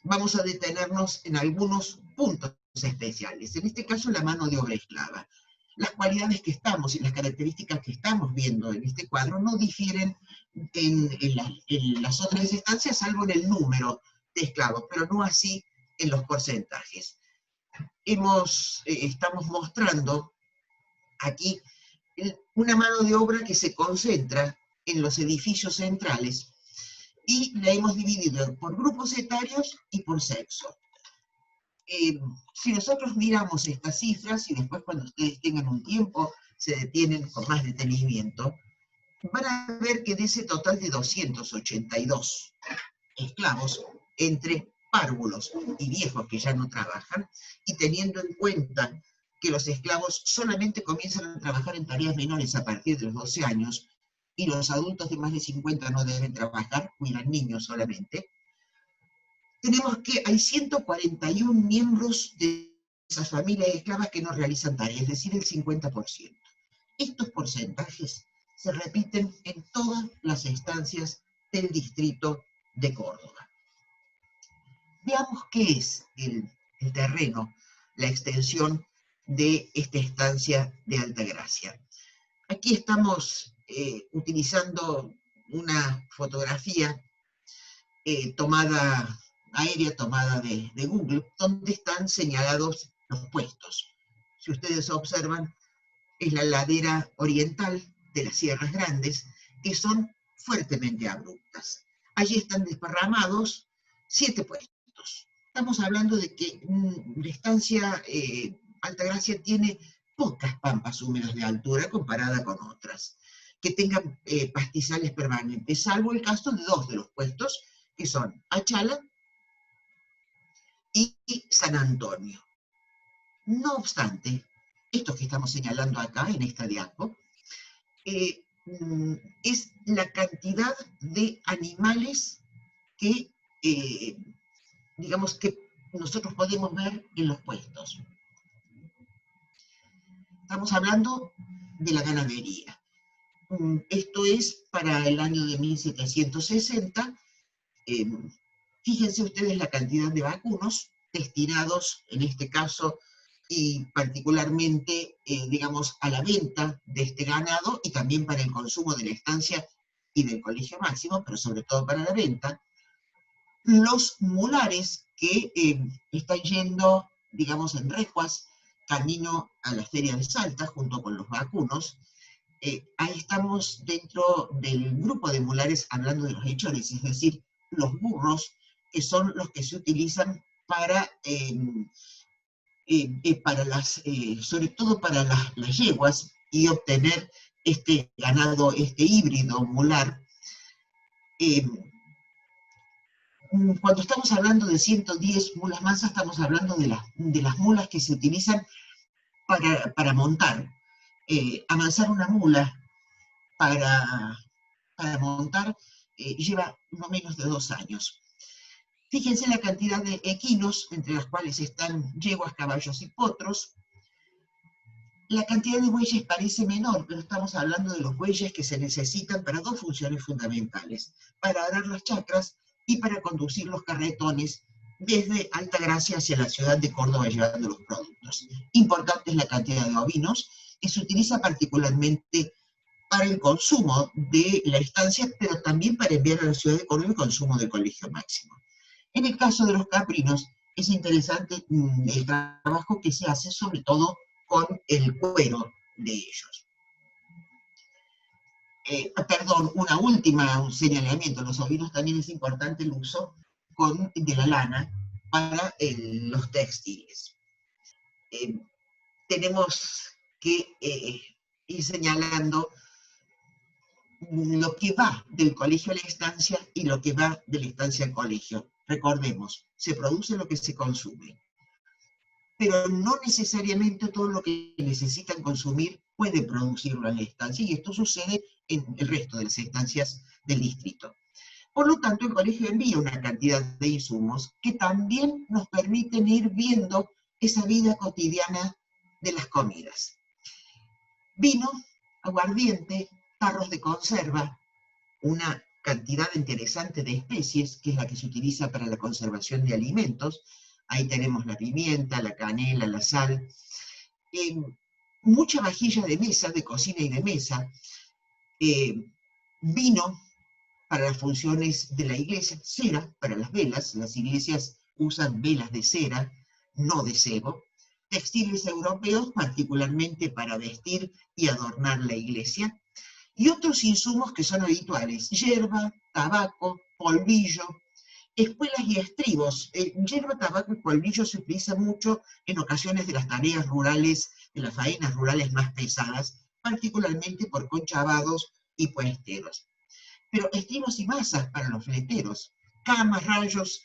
Vamos a detenernos en algunos puntos especiales. En este caso, la mano de obra esclava. Las cualidades que estamos y las características que estamos viendo en este cuadro no difieren en las otras estancias, salvo en el número de esclavos, pero no así en los porcentajes. Estamos mostrando aquí una mano de obra que se concentra en los edificios centrales y la hemos dividido por grupos etarios y por sexo. Si nosotros miramos estas cifras, y después cuando ustedes tengan un tiempo se detienen con más detenimiento, van a ver que de ese total de 282 esclavos, entre párvulos y viejos que ya no trabajan, y teniendo en cuenta que los esclavos solamente comienzan a trabajar en tareas menores a partir de los 12 años, y los adultos de más de 50 no deben trabajar, cuidan niños solamente, tenemos que hay 141 miembros de esas familias esclavas que no realizan tareas, es decir, el 50%. Estos porcentajes se repiten en todas las estancias del distrito de Córdoba. Veamos qué es el terreno, la extensión de esta estancia de Altagracia. Aquí estamos utilizando una fotografía aérea tomada de Google, donde están señalados los puestos. Si ustedes observan, es la ladera oriental de las Sierras Grandes, que son fuertemente abruptas. Allí están desparramados 7 puestos. Estamos hablando de que la estancia Altagracia tiene pocas pampas húmedas de altura comparada con otras, que tengan pastizales permanentes, salvo el caso de 2 de los puestos, que son Achala y San Antonio. No obstante, estos que estamos señalando acá en esta diapo, es la cantidad de animales que, digamos, que nosotros podemos ver en los puestos. Estamos hablando de la ganadería. Esto es para el año de 1760. Fíjense ustedes la cantidad de vacunos destinados, en este caso, y particularmente, digamos, a la venta de este ganado, y también para el consumo de la estancia y del colegio máximo, pero sobre todo para la venta. Los mulares que están yendo, digamos, en recuas, camino a la feria de Salta, junto con los vacunos. Ahí estamos dentro del grupo de mulares hablando de los hechores, es decir, los burros, que son los que se utilizan para sobre todo para las yeguas, y obtener este ganado, este híbrido mular. Cuando estamos hablando de 110 mulas mansas, estamos hablando de las mulas que se utilizan para montar. Amansar una mula para montar lleva no menos de 2 años. Fíjense la cantidad de equinos, entre las cuales están yeguas, caballos y potros. La cantidad de bueyes parece menor, pero estamos hablando de los bueyes que se necesitan para dos funciones fundamentales: para arar las chacras y para conducir los carretones desde Altagracia hacia la ciudad de Córdoba llevando los productos. Importante es la cantidad de ovinos, que se utiliza particularmente para el consumo de la estancia, pero también para enviar a la ciudad de Córdoba el consumo del colegio máximo. En el caso de los caprinos, es interesante el trabajo que se hace, sobre todo con el cuero de ellos. Perdón, un señalamiento: los ovinos también es importante el uso de la lana para los textiles. Tenemos que ir señalando lo que va del colegio a la estancia y lo que va de la estancia al colegio. Recordemos, se produce lo que se consume, pero no necesariamente todo lo que necesitan consumir puede producirlo en la estancia, y esto sucede en el resto de las estancias del distrito. Por lo tanto, el colegio envía una cantidad de insumos que también nos permiten ir viendo esa vida cotidiana de las comidas. Vino, aguardiente, tarros de conserva, una cantidad interesante de especies, que es la que se utiliza para la conservación de alimentos. Ahí tenemos la pimienta, la canela, la sal. Mucha vajilla de mesa, de cocina y de mesa. Vino para las funciones de la iglesia, cera para las velas. Las iglesias usan velas de cera, no de cebo. Textiles europeos, particularmente para vestir y adornar la iglesia. Y otros insumos que son habituales: hierba, tabaco, polvillo, espuelas y estribos. Hierba, tabaco y polvillo se utiliza mucho en ocasiones de las tareas rurales, de las faenas rurales más pesadas, particularmente por conchavados y puesteros. Pero estribos y masas para los fleteros, camas, rayos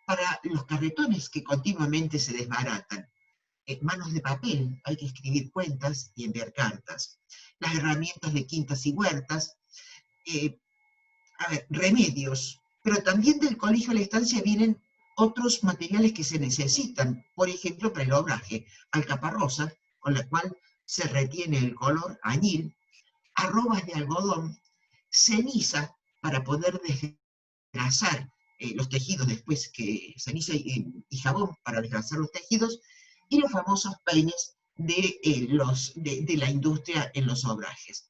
para los carretones que continuamente se desbaratan. Manos de papel, hay que escribir cuentas y enviar cartas. Las herramientas de quintas y huertas, remedios, pero también del colegio a la estancia vienen otros materiales que se necesitan, por ejemplo, para el obraje: alcaparrosa, con la cual se retiene el color, añil, arrobas de algodón, ceniza para poder desgrasar los tejidos después, ceniza y jabón para desgrasar los tejidos, y los famosos peines de la industria en los obrajes.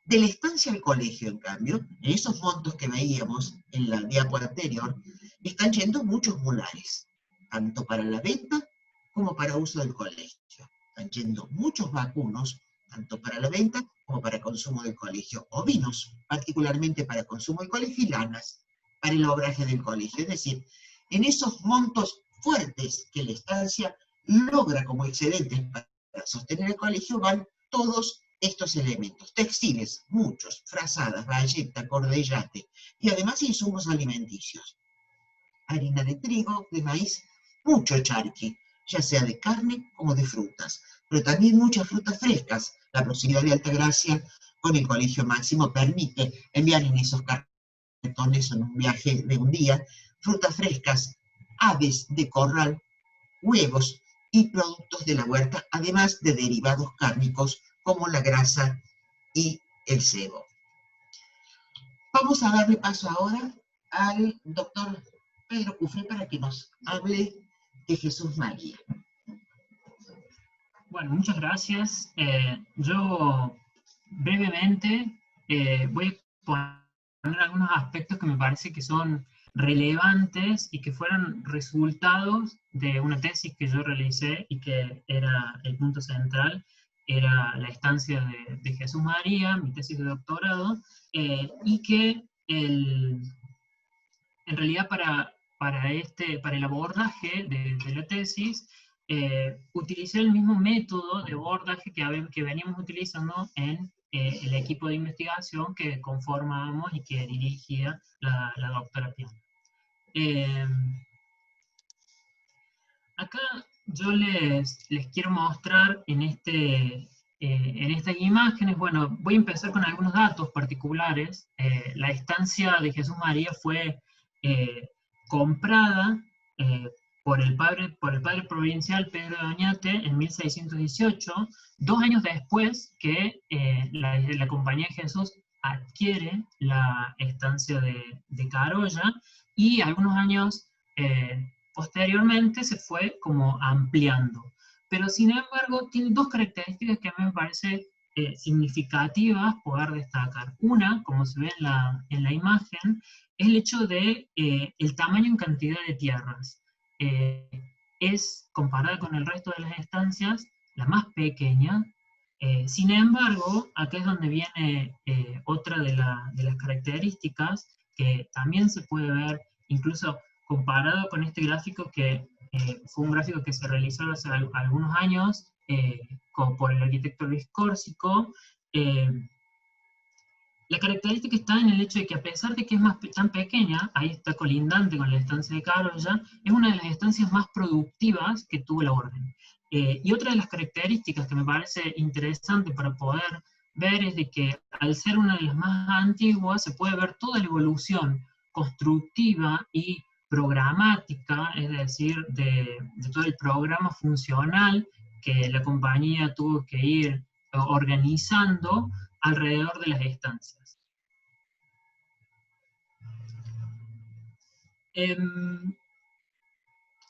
De la estancia al colegio, en cambio, en esos montos que veíamos en la diapo anterior, están yendo muchos mulares, tanto para la venta como para uso del colegio. Están yendo muchos vacunos, tanto para la venta como para consumo del colegio. Ovinos, particularmente para consumo del colegio, y lanas para el obraje del colegio. Es decir, en esos montos fuertes que la estancia logra como excedentes para sostener el colegio, van todos estos elementos. Textiles, muchos: frazadas, bayeta, cordellate, y además insumos alimenticios. Harina de trigo, de maíz, mucho charqui, ya sea de carne como de frutas, pero también muchas frutas frescas. La proximidad de Altagracia con el colegio máximo permite enviar en esos carretones, en un viaje de un día, frutas frescas, aves de corral, huevos y productos de la huerta, además de derivados cárnicos como la grasa y el cebo. Vamos a darle paso ahora al doctor Pedro Cufré para que nos hable de Jesús María. Bueno, muchas gracias. Yo brevemente voy a poner algunos aspectos que me parece que son relevantes y que fueron resultados de una tesis que yo realicé, y que era el punto central, era la estancia de Jesús María, mi tesis de doctorado, y que en realidad para el abordaje de la tesis, utilicé el mismo método de abordaje que veníamos utilizando en el equipo de investigación que conformábamos y que dirigía la doctora Piana. Acá yo les quiero mostrar en estas imágenes, bueno, voy a empezar con algunos datos particulares. La estancia de Jesús María fue comprada por el padre provincial Pedro de Oñate en 1618, 2 años después que la Compañía de Jesús adquiere la estancia de Carolla, y algunos años posteriormente se fue como ampliando. Pero sin embargo tiene dos características que a mí me parece significativas poder destacar. Una, como se ve en la imagen, es el hecho de el tamaño en cantidad de tierras. Es, comparada con el resto de las estancias, la más pequeña. Sin embargo, acá es donde viene otra de las características que también se puede ver, incluso comparado con este gráfico que fue un gráfico que se realizó hace algunos años por el arquitecto Luis Córsico. La característica está en el hecho de que, a pesar de que es tan pequeña, ahí está colindante con la estancia de Carolla, es una de las estancias más productivas que tuvo la orden. Y otra de las características que me parece interesante para poder ver es de que, al ser una de las más antiguas, se puede ver toda la evolución constructiva y programática, es decir, de todo el programa funcional que la compañía tuvo que ir organizando alrededor de las estancias.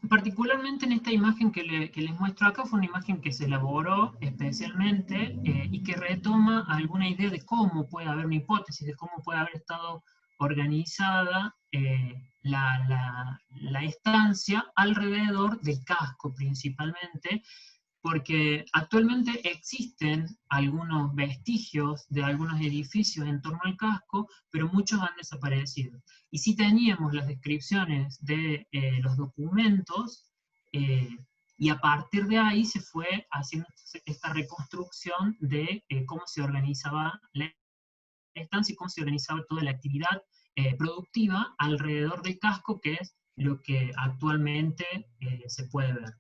Particularmente en esta imagen que les muestro acá, fue una imagen que se elaboró especialmente y que retoma alguna idea de cómo puede haber una hipótesis, de cómo puede haber estado organizada la estancia alrededor del casco principalmente, porque actualmente existen algunos vestigios de algunos edificios en torno al casco, pero muchos han desaparecido. Y sí teníamos las descripciones de los documentos, y a partir de ahí se fue haciendo esta reconstrucción de cómo se organizaba la estancia y cómo se organizaba toda la actividad productiva alrededor del casco, que es lo que actualmente se puede ver.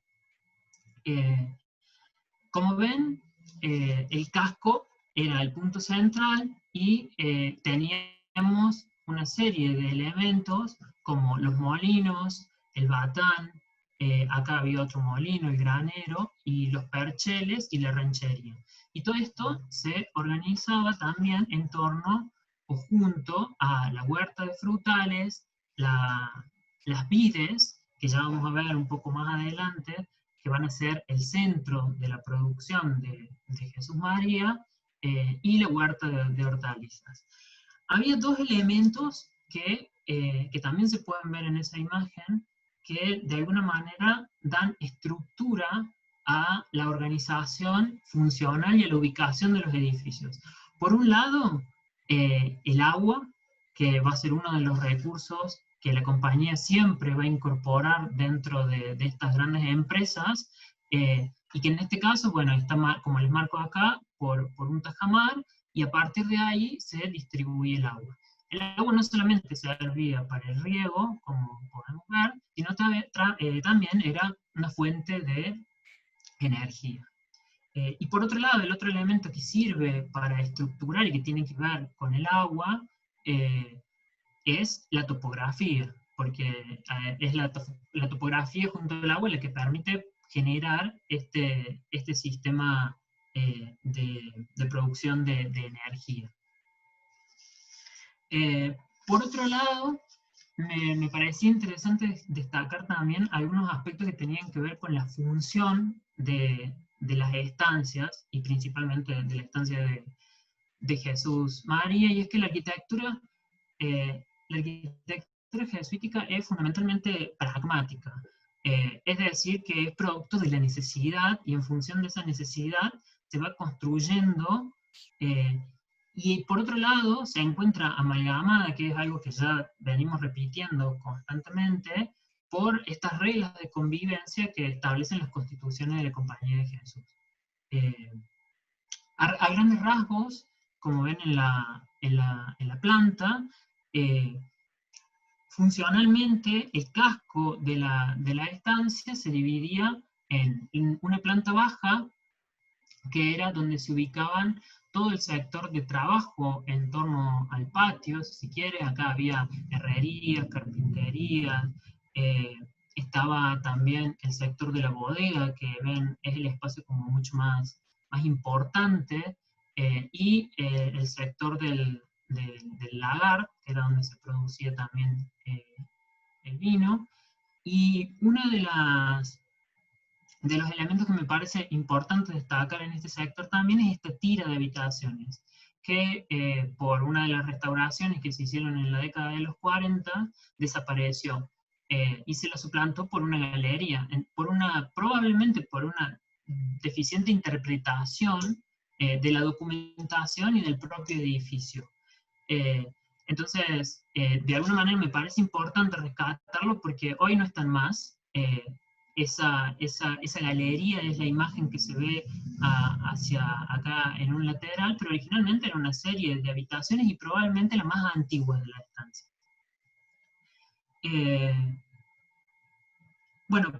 Como ven, el casco era el punto central y teníamos una serie de elementos como los molinos, el batán, acá había otro molino, el granero, y los percheles y la ranchería. Y todo esto se organizaba también en torno o junto a la huerta de frutales, las vides, que ya vamos a ver un poco más adelante, que van a ser el centro de la producción de Jesús María, y la huerta de hortalizas. Había dos elementos que también se pueden ver en esa imagen, que de alguna manera dan estructura a la organización funcional y a la ubicación de los edificios. Por un lado, el agua, que va a ser uno de los recursos que la compañía siempre va a incorporar dentro de estas grandes empresas, y que en este caso, bueno, está como les marco acá, por un tajamar, y a partir de ahí se distribuye el agua. El agua no solamente servía para el riego, como podemos ver, sino también era una fuente de energía. Y por otro lado, el otro elemento que sirve para estructurar y que tiene que ver con el agua es la topografía, porque es la topografía junto al agua la que permite generar este sistema de producción de energía. Por otro lado, me parecía interesante destacar también algunos aspectos que tenían que ver con la función de las estancias, y principalmente de la estancia de Jesús María, y es que la arquitectura jesuítica es fundamentalmente pragmática, es decir, que es producto de la necesidad, y en función de esa necesidad se va construyendo, y por otro lado se encuentra amalgamada, que es algo que ya venimos repitiendo constantemente, por estas reglas de convivencia que establecen las constituciones de la Compañía de Jesús. A grandes rasgos, como ven en la planta, funcionalmente el casco de la estancia se dividía en una planta baja, que era donde se ubicaban todo el sector de trabajo en torno al patio, si se quiere. Acá había herrería, carpintería, estaba también el sector de la bodega, que ven es el espacio como mucho más importante, y el sector del lagar, que era donde se producía también el vino. Y uno de los elementos que me parece importante destacar en este sector también es esta tira de habitaciones, que por una de las restauraciones que se hicieron en la década de los 40, desapareció, y se la suplantó por una galería, probablemente por una deficiente interpretación de la documentación y del propio edificio. Entonces, de alguna manera me parece importante rescatarlo porque hoy no están más. Esa galería es la imagen que se ve hacia acá en un lateral, pero originalmente era una serie de habitaciones y probablemente la más antigua de la estancia. Bueno,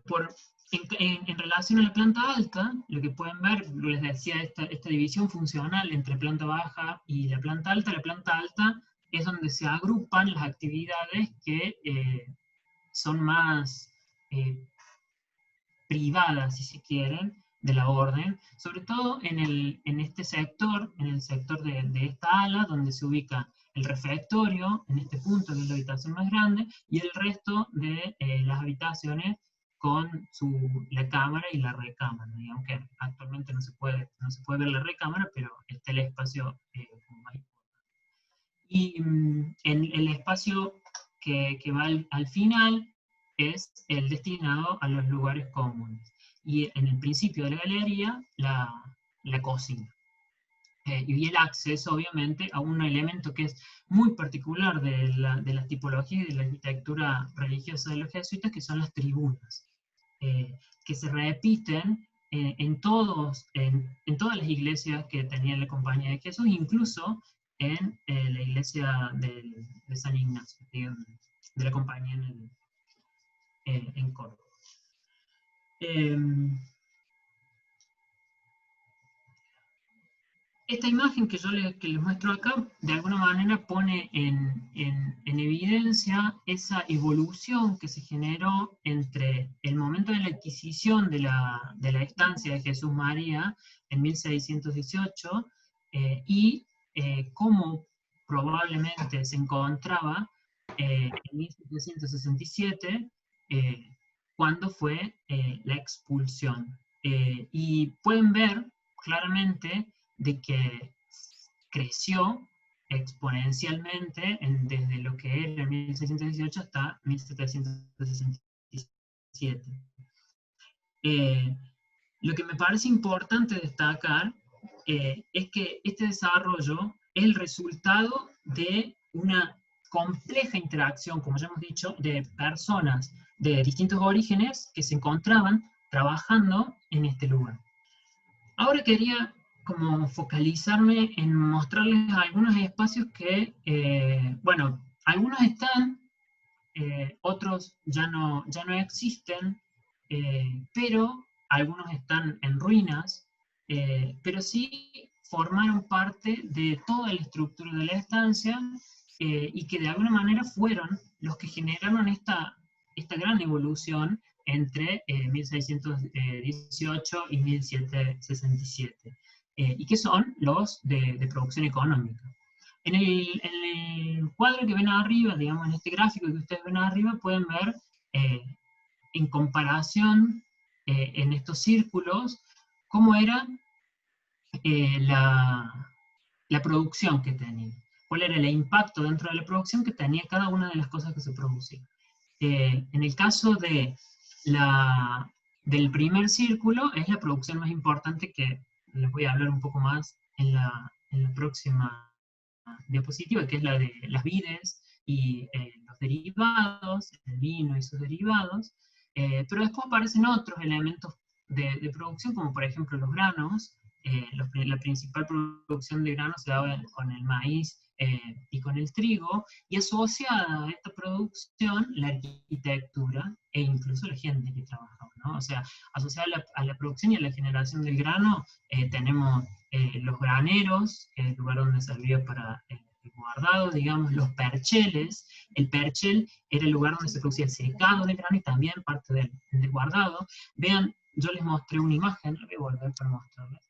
en relación a la planta alta, lo que pueden ver, les decía, esta división funcional entre planta baja y la planta alta es donde se agrupan las actividades que son más privadas, si se quieren, de la orden, sobre todo en este sector, en el sector de esta ala, donde se ubica el refectorio, en este punto, que es la habitación más grande, y el resto de las habitaciones con la cámara y la recámara, digamos que actualmente no se puede ver la recámara, pero está el espacio como más importante. Y en el espacio que va al final es el destinado a los lugares comunes. Y en el principio de la galería, la cocina. Y el acceso, obviamente, a un elemento que es muy particular de la tipología y de la arquitectura religiosa de los jesuitas, que son las tribunas, que se repiten en todas las iglesias que tenía la Compañía de Jesús, incluso en la iglesia de San Ignacio, de la Compañía en Córdoba. Esta imagen que les muestro acá, de alguna manera pone en evidencia esa evolución que se generó entre el momento de la adquisición de la estancia de Jesús María en 1618 y cómo probablemente se encontraba en 1767 cuando fue la expulsión. Y pueden ver claramente de que creció exponencialmente desde lo que era en 1618 hasta 1767. Lo que me parece importante destacar es que este desarrollo es el resultado de una compleja interacción, como ya hemos dicho, de personas de distintos orígenes que se encontraban trabajando en este lugar. Ahora quería como focalizarme en mostrarles algunos espacios que, bueno, algunos están, otros ya no existen, pero algunos están en ruinas, pero sí formaron parte de toda la estructura de la estancia y que de alguna manera fueron los que generaron esta gran evolución entre 1618 y 1767. Y que son los de producción económica. En el cuadro que ven arriba, digamos, en este gráfico que ustedes ven arriba, pueden ver en comparación en estos círculos cómo era la producción que tenía, cuál era el impacto dentro de la producción que tenía cada una de las cosas que se producían. En el caso del primer círculo, es la producción más importante, que les voy a hablar un poco más en la próxima diapositiva, que es la de las vides y los derivados, el vino y sus derivados, pero después aparecen otros elementos de producción, como por ejemplo los granos. La principal producción de granos se daba con el maíz y con el trigo, y asociada a esta producción la arquitectura e incluso la gente que trabajaba, ¿no? O sea, asociado a la producción y a la generación del grano, tenemos los graneros, que es el lugar donde servía para el guardado, digamos, los percheles. El perchel era el lugar donde se producía el secado del grano y también parte del guardado. Vean, yo les mostré una imagen, voy a volver para mostrarles.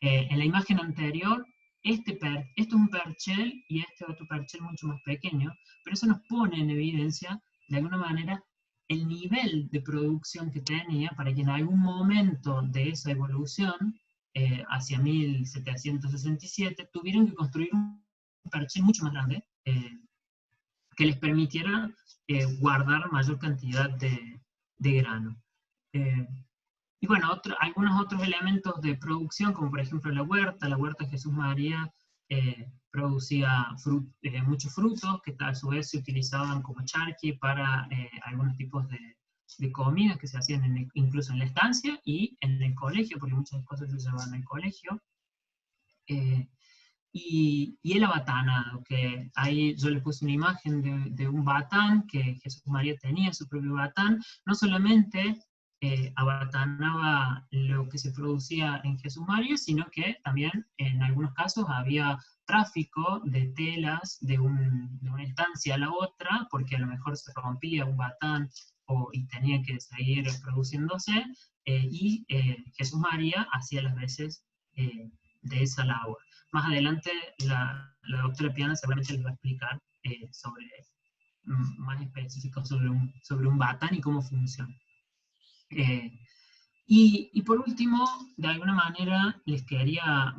En la imagen anterior, esto es un perchel y este otro perchel mucho más pequeño, pero eso nos pone en evidencia, de alguna manera, el nivel de producción que tenía para que en algún momento de esa evolución, hacia 1767, tuvieran que construir un perchel mucho más grande, que les permitiera guardar mayor cantidad de grano. Y bueno, algunos otros elementos de producción, como por ejemplo la huerta Jesús María producía muchos frutos, que a su vez se utilizaban como charqui para algunos tipos de comidas que se hacían incluso en la estancia y en el colegio, porque muchas cosas se llevaban al colegio. Y el abatanado, que ahí yo le puse una imagen de un batán, que Jesús María tenía su propio batán, no solamente abatanaba lo que se producía en Jesús María, sino que también en algunos casos había tráfico de telas de una estancia a la otra, porque a lo mejor se rompía un batán y tenía que seguir produciéndose, y Jesús María hacía las veces de esa labor. Más adelante la doctora Piana seguramente les va a explicar más específico sobre un batán y cómo funciona. Y por último, de alguna manera, les quería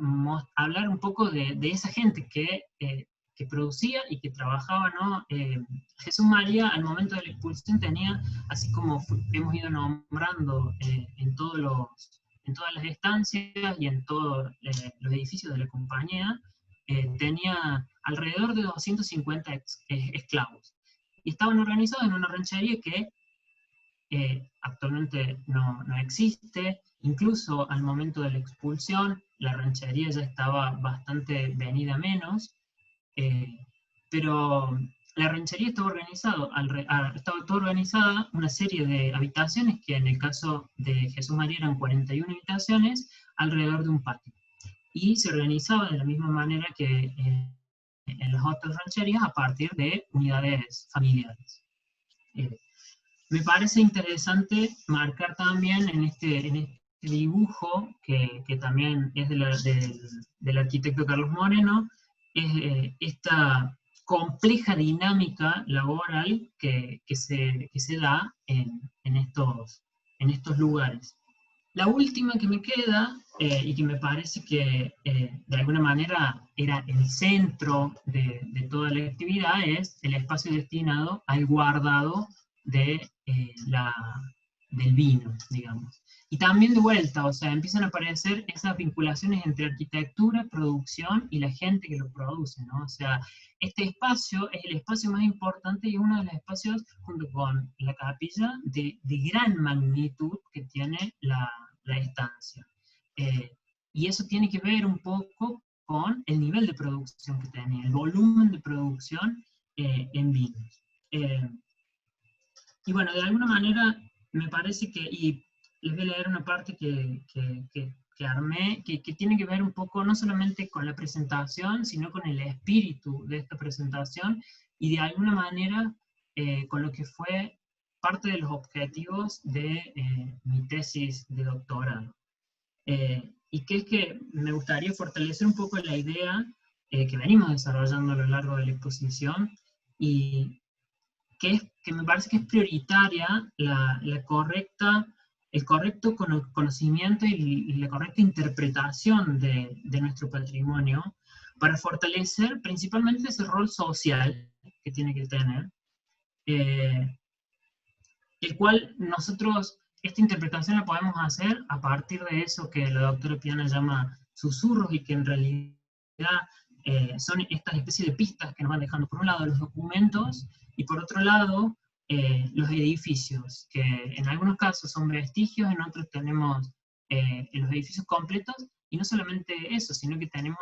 hablar un poco de esa gente que producía y que trabajaba, ¿no? Jesús María, al momento de la expulsión, tenía, así como hemos ido nombrando en todas las estancias y en todos los edificios de la compañía, tenía alrededor de 250 esclavos. Y estaban organizados en una ranchería que actualmente no existe. Incluso al momento de la expulsión, la ranchería ya estaba bastante venida menos, pero la ranchería estaba toda organizada una serie de habitaciones, que en el caso de Jesús María eran 41 habitaciones, alrededor de un patio. Y se organizaba de la misma manera que en las otras rancherías, a partir de unidades familiares. Me parece interesante marcar también en este dibujo, que también es del arquitecto Carlos Moreno, esta compleja dinámica laboral que se da en estos lugares. La última que me queda, y que me parece que de alguna manera era el centro de toda la actividad, es el espacio destinado al guardado del vino, digamos. Y también de vuelta, o sea, empiezan a aparecer esas vinculaciones entre arquitectura, producción y la gente que lo produce, ¿no? O sea, este espacio es el espacio más importante y uno de los espacios, junto con la capilla, de gran magnitud que tiene la estancia. Y eso tiene que ver un poco con el nivel de producción que tenía, el volumen de producción en vinos. Y bueno, de alguna manera me parece que, y les voy a leer una parte que armé, que tiene que ver un poco no solamente con la presentación, sino con el espíritu de esta presentación, y de alguna manera con lo que fue parte de los objetivos de mi tesis de doctorado. Y que es que me gustaría fortalecer un poco la idea que venimos desarrollando a lo largo de la exposición, y que me parece que es prioritaria el correcto conocimiento y la correcta interpretación de nuestro patrimonio, para fortalecer principalmente ese rol social que tiene que tener, el cual nosotros, esta interpretación la podemos hacer a partir de eso que la doctora Piana llama susurros, y que en realidad son estas especies de pistas que nos van dejando, por un lado, los documentos, y por otro lado, los edificios, que en algunos casos son vestigios, en otros tenemos los edificios completos, y no solamente eso, sino que tenemos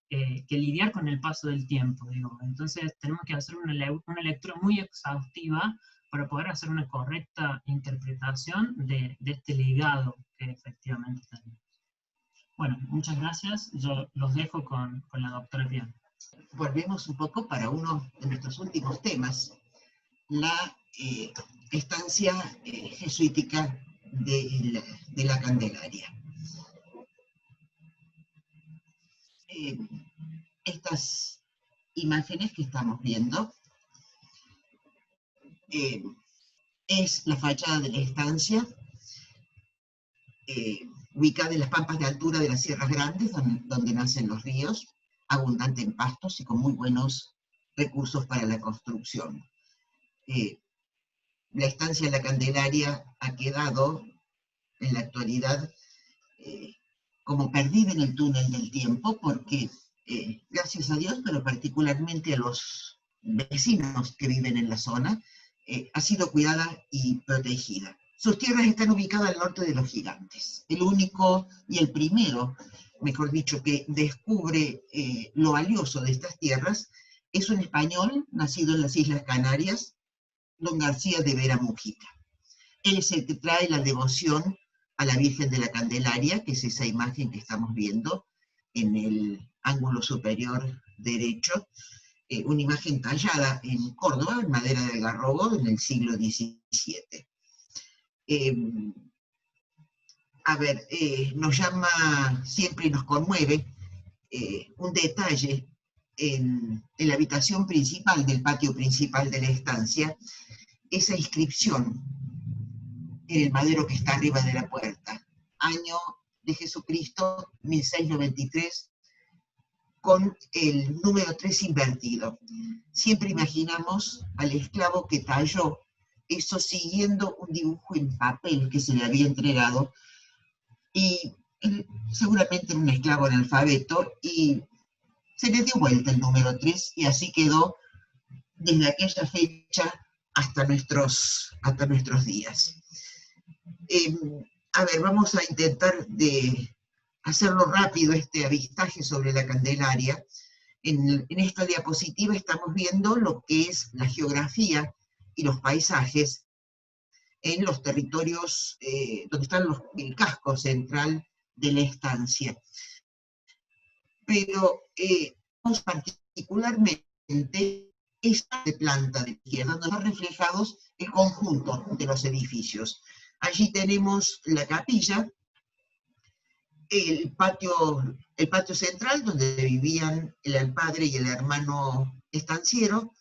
que lidiar con el paso del tiempo, digo. Entonces tenemos que hacer una lectura muy exhaustiva para poder hacer una correcta interpretación de este legado que efectivamente tenemos. Bueno, muchas gracias. Yo los dejo con la doctora Piana. Volvemos un poco para uno de nuestros últimos temas, la estancia jesuítica de la Candelaria. Estas imágenes que estamos viendo es la fachada de la estancia, ubicada en las pampas de altura de las Sierras Grandes, donde nacen los ríos, abundante en pastos y con muy buenos recursos para la construcción. La estancia de la Candelaria ha quedado en la actualidad como perdida en el túnel del tiempo, porque gracias a Dios, pero particularmente a los vecinos que viven en la zona, ha sido cuidada y protegida. Sus tierras están ubicadas al norte de los Gigantes. El único y el primero, mejor dicho, que descubre lo valioso de estas tierras es un español nacido en las Islas Canarias, don García de Vera Mujica. Él es el que trae la devoción a la Virgen de la Candelaria, que es esa imagen que estamos viendo en el ángulo superior derecho, una imagen tallada en Córdoba, en madera de algarrobo, en el siglo XVII. Nos llama siempre y nos conmueve un detalle en la habitación principal del patio principal de la estancia, esa inscripción en el madero que está arriba de la puerta, año de Jesucristo 1693, con el número 3 invertido. Siempre imaginamos al esclavo que talló eso siguiendo un dibujo en papel que se le había entregado, y seguramente era un esclavo analfabeto, y se le dio vuelta el número 3, y así quedó desde aquella fecha hasta nuestros días. Vamos a intentar de hacerlo rápido este avistaje sobre la Candelaria. En esta diapositiva estamos viendo lo que es la geografía y los paisajes en los territorios donde están el casco central de la estancia. Pero particularmente esta de planta de izquierda, donde están reflejados el conjunto de los edificios. Allí tenemos la capilla, el patio central, donde vivían el padre y el hermano estanciero,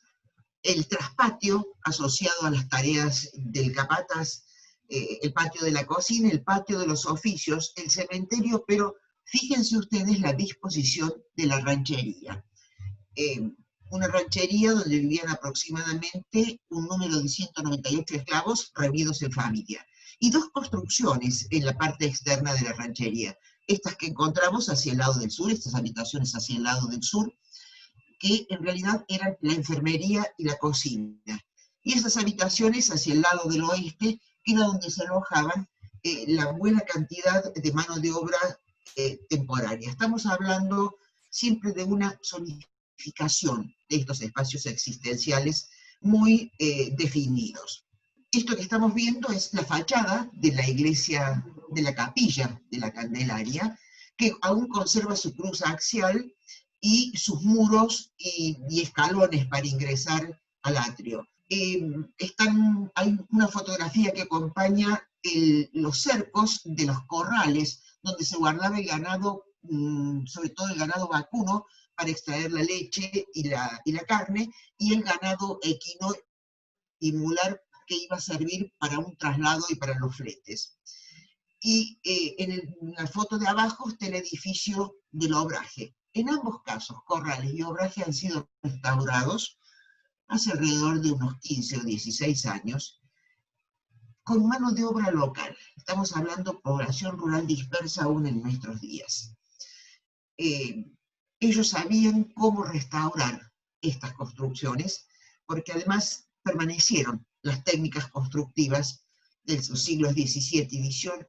el traspatio asociado a las tareas del capataz, el patio de la cocina, el patio de los oficios, el cementerio, pero fíjense ustedes la disposición de la ranchería. Una ranchería donde vivían aproximadamente un número de 198 esclavos reunidos en familia, y dos construcciones en la parte externa de la ranchería. Estas que encontramos hacia el lado del sur, estas habitaciones hacia el lado del sur, que en realidad eran la enfermería y la cocina. Y esas habitaciones hacia el lado del oeste, que era donde se alojaban la buena cantidad de mano de obra temporaria. Estamos hablando siempre de una zonificación de estos espacios existenciales muy definidos. Esto que estamos viendo es la fachada de la iglesia, de la capilla de la Candelaria, que aún conserva su cruz axial y sus muros y escalones para ingresar al atrio. Hay una fotografía que acompaña los cercos de los corrales, donde se guardaba el ganado, sobre todo el ganado vacuno, para extraer la leche y la carne, y el ganado equino y mular, que iba a servir para un traslado y para los fletes. Y en la foto de abajo está el edificio del obraje. En ambos casos, corrales y obraje han sido restaurados hace alrededor de unos 15 o 16 años, con mano de obra local. Estamos hablando de población rural dispersa aún en nuestros días. Ellos sabían cómo restaurar estas construcciones, porque además permanecieron las técnicas constructivas de los siglos XVII y XVIII,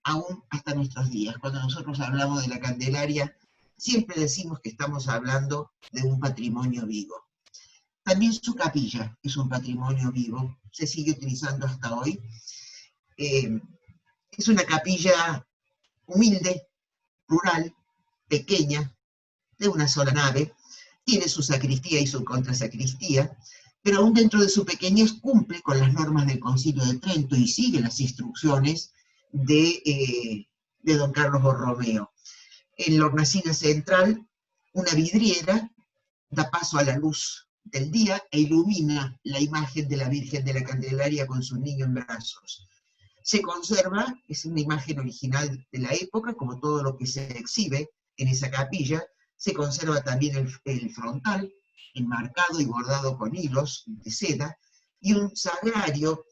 aún hasta nuestros días. Cuando nosotros hablamos de la Candelaria, siempre decimos que estamos hablando de un patrimonio vivo. También su capilla es un patrimonio vivo, se sigue utilizando hasta hoy. Es una capilla humilde, rural, pequeña, de una sola nave, tiene su sacristía y su contrasacristía, pero aún dentro de su pequeñez cumple con las normas del Concilio de Trento y sigue las instrucciones de don Carlos Borromeo. En la hornacina central, una vidriera da paso a la luz del día e ilumina la imagen de la Virgen de la Candelaria con su niño en brazos. Se conserva, es una imagen original de la época, como todo lo que se exhibe en esa capilla. Se conserva también el frontal, enmarcado y bordado con hilos de seda, y un sagrario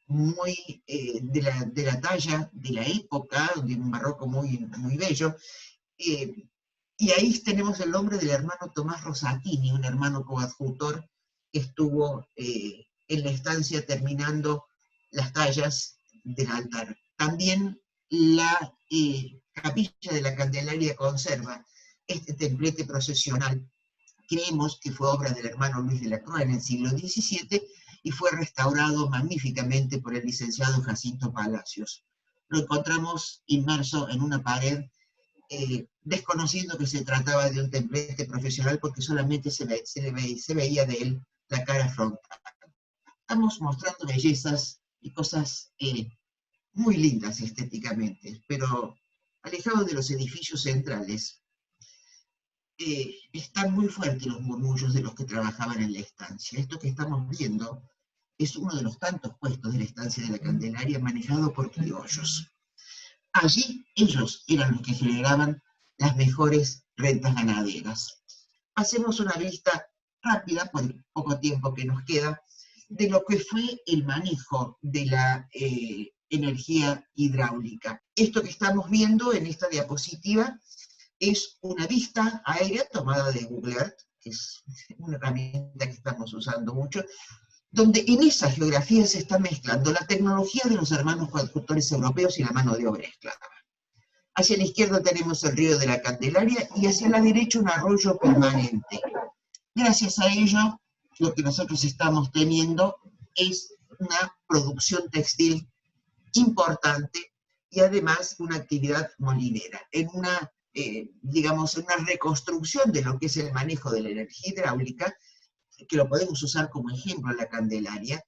muy de la talla de la época, de un barroco muy, muy bello. Y ahí tenemos el nombre del hermano Tomás Rosatini, un hermano coadjutor que estuvo en la estancia terminando las tallas del altar. También la capilla de la Candelaria conserva este templete procesional. Creemos que fue obra del hermano Luis de la Croix en el siglo XVII y fue restaurado magníficamente por el licenciado Jacinto Palacios. Lo encontramos inmerso en una pared, desconociendo que se trataba de un templete profesional porque solamente se veía de él la cara frontal. Estamos mostrando bellezas y cosas muy lindas estéticamente, pero alejados de los edificios centrales. Están muy fuertes los murmullos de los que trabajaban en la estancia. Esto que estamos viendo es uno de los tantos puestos de la estancia de la Candelaria manejado por criollos. Allí ellos eran los que generaban las mejores rentas ganaderas. Hacemos una vista rápida, por el poco tiempo que nos queda, de lo que fue el manejo de la energía hidráulica. Esto que estamos viendo en esta diapositiva es una vista aérea tomada de Google Earth, que es una herramienta que estamos usando mucho, donde en esa geografía se está mezclando la tecnología de los hermanos coadjutores europeos y la mano de obra esclava. Hacia la izquierda tenemos el río de la Candelaria y hacia la derecha un arroyo permanente. Gracias a ello, lo que nosotros estamos teniendo es una producción textil importante y además una actividad molinera, en una, digamos, en una reconstrucción de lo que es el manejo de la energía hidráulica, que lo podemos usar como ejemplo en la Candelaria.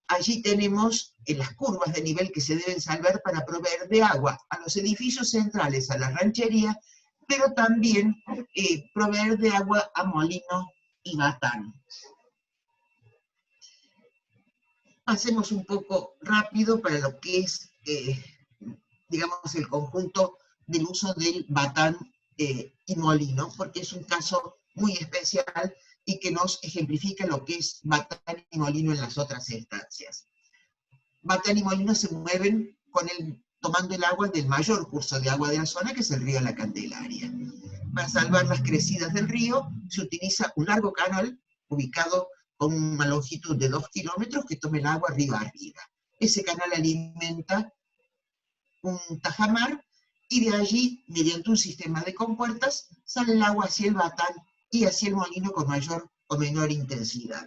Allí tenemos las curvas de nivel que se deben salvar para proveer de agua a los edificios centrales, a la ranchería, pero también proveer de agua a Molino y Batán. Pasemos un poco rápido para lo que es, digamos, el conjunto del uso del Batán y Molino, porque es un caso muy especial y que nos ejemplifica lo que es Batán y Molino en las otras estancias. Batán y Molino se mueven tomando el agua del mayor curso de agua de la zona, que es el río La Candelaria. Para salvar las crecidas del río, se utiliza un largo canal ubicado con una longitud de 2 kilómetros que toma el agua río arriba. Ese canal alimenta un tajamar y de allí, mediante un sistema de compuertas, sale el agua hacia el Batán y hacia el Molino con mayor o menor intensidad.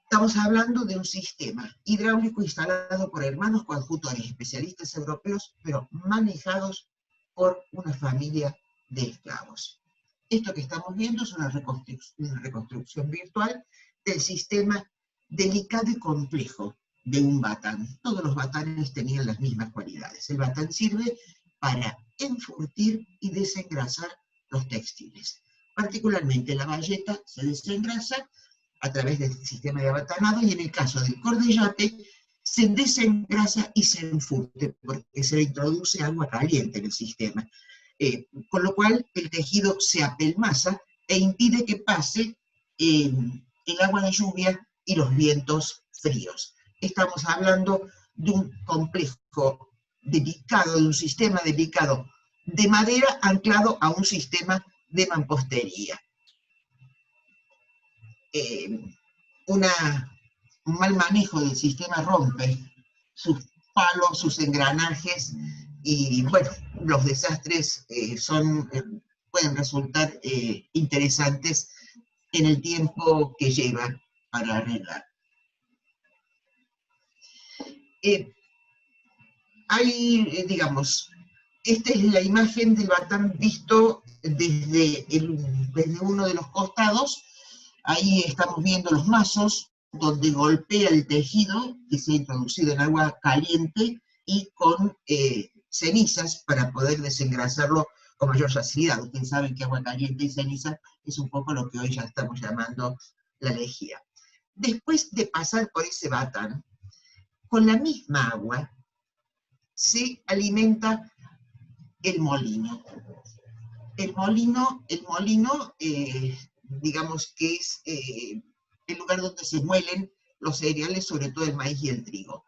Estamos hablando de un sistema hidráulico instalado por hermanos coadjutores, especialistas europeos, pero manejados por una familia de esclavos. Esto que estamos viendo es una reconstrucción virtual del sistema delicado y complejo de un batán. Todos los batanes tenían las mismas cualidades. El batán sirve para enfurtir y desengrasar los textiles. Particularmente la bayeta se desengrasa a través del sistema de abatanado y en el caso del cordellate se desengrasa y se enfurte porque se le introduce agua caliente en el sistema. Con lo cual el tejido se apelmaza e impide que pase el agua de lluvia y los vientos fríos. Estamos hablando de un complejo delicado, de un sistema delicado de madera anclado a un sistema de mampostería. Un mal manejo del sistema rompe sus palos, sus engranajes, y bueno, los desastres pueden resultar interesantes en el tiempo que lleva. para arreglar. Digamos, esta es la imagen del batán visto desde uno de los costados. Ahí estamos viendo los mazos donde golpea el tejido que se ha introducido en agua caliente y con cenizas para poder desengrasarlo con mayor facilidad. Ustedes saben que agua caliente y ceniza es un poco lo que hoy ya estamos llamando la lejía. Después de pasar por ese batán, con la misma agua se alimenta el molino. El molino, digamos que es el lugar donde se muelen los cereales, sobre todo el maíz y el trigo,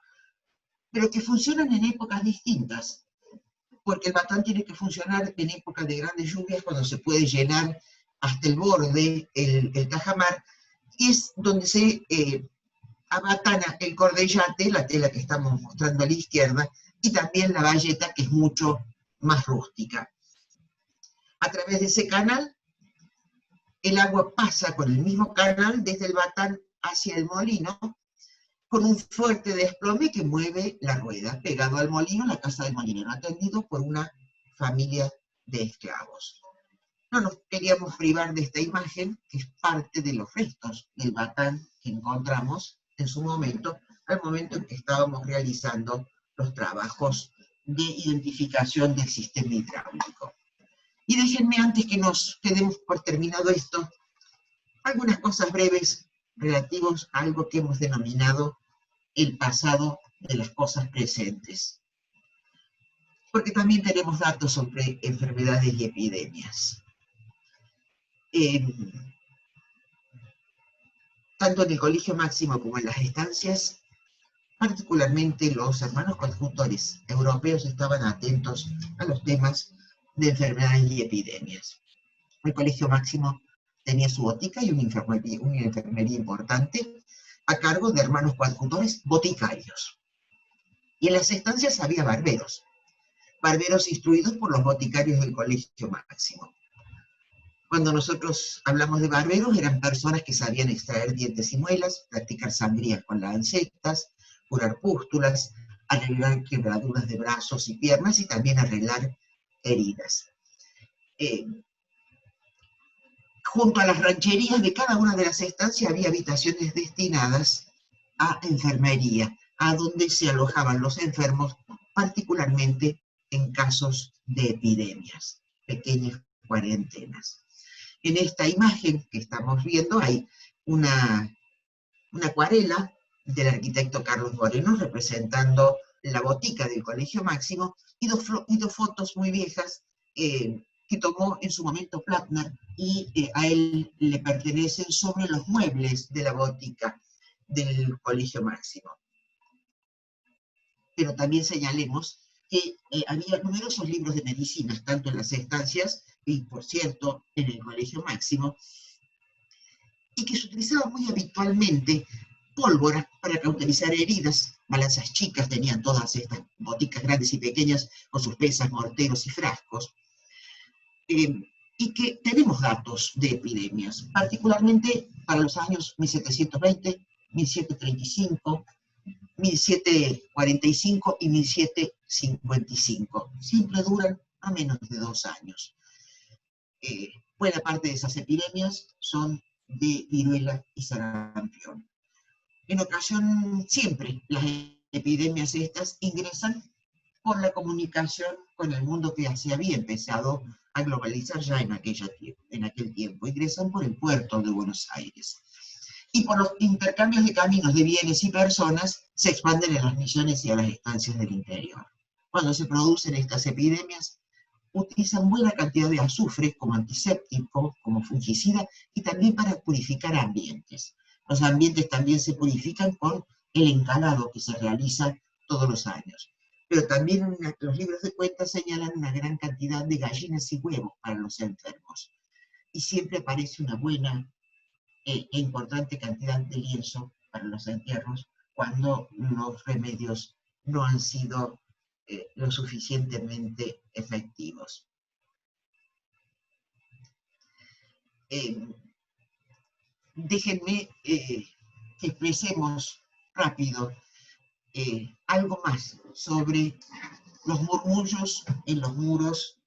pero que funcionan en épocas distintas, porque el batán tiene que funcionar en épocas de grandes lluvias, cuando se puede llenar hasta el borde el tajamar, y es donde se abatana el cordellate, la tela que estamos mostrando a la izquierda, y también la bayeta, que es mucho más rústica. A través de ese canal, el agua pasa con el mismo canal desde el batán hacia el molino, con un fuerte desplome que mueve la rueda, pegado al molino, la casa del molinero, atendido por una familia de esclavos. No nos queríamos privar de esta imagen, que es parte de los restos del batán que encontramos en su momento, al momento en que estábamos realizando los trabajos de identificación del sistema hidráulico. Y déjenme, antes que nos quedemos por terminado esto, algunas cosas breves relativas a algo que hemos denominado el pasado de las cosas presentes. Porque también tenemos datos sobre enfermedades y epidemias. Tanto en el Colegio Máximo como en las estancias, particularmente los hermanos coadjutores europeos estaban atentos a los temas de enfermedades y epidemias. El Colegio Máximo tenía su botica y una enfermería importante a cargo de hermanos coadjutores boticarios. Y en las estancias había barberos instruidos por los boticarios del Colegio Máximo. Cuando nosotros hablamos de barberos, eran personas que sabían extraer dientes y muelas, practicar sangrías con lancetas, curar pústulas, arreglar quebraduras de brazos y piernas y también arreglar heridas. Junto a las rancherías de cada una de las estancias había habitaciones destinadas a enfermería, a donde se alojaban los enfermos, particularmente en casos de epidemias, pequeñas cuarentenas. En esta imagen que estamos viendo hay una acuarela del arquitecto Carlos Moreno representando la botica del Colegio Máximo y dos fotos muy viejas que tomó en su momento Plattner y a él le pertenecen sobre los muebles de la botica del Colegio Máximo. Pero también señalemos que había numerosos libros de medicinas, tanto en las estancias y, por cierto, en el Colegio Máximo, y que se utilizaba muy habitualmente pólvora para cauterizar heridas. Balanzas chicas tenían todas estas boticas grandes y pequeñas con sus pesas, morteros y frascos. Y que tenemos datos de epidemias, particularmente para los años 1720, 1735, 1745 y 1755. Siempre duran a menos de 2 años. Buena parte de esas epidemias son de viruela y sarampión. En ocasión, siempre las epidemias estas ingresan por la comunicación con el mundo que se había empezado a globalizar ya en aquel tiempo. Ingresan por el puerto de Buenos Aires. Y por los intercambios de caminos de bienes y personas se expanden a las misiones y a las estancias del interior. Cuando se producen estas epidemias, utilizan buena cantidad de azufre como antiséptico, como fungicida, y también para purificar ambientes. Los ambientes también se purifican con el encalado que se realiza todos los años. Pero también los libros de cuentas señalan una gran cantidad de gallinas y huevos para los enfermos. Y siempre aparece una buena e importante cantidad de lienzo para los entierros cuando los remedios no han sido lo suficientemente efectivos. Déjenme que expresemos rápido algo más sobre los murmullos en los muros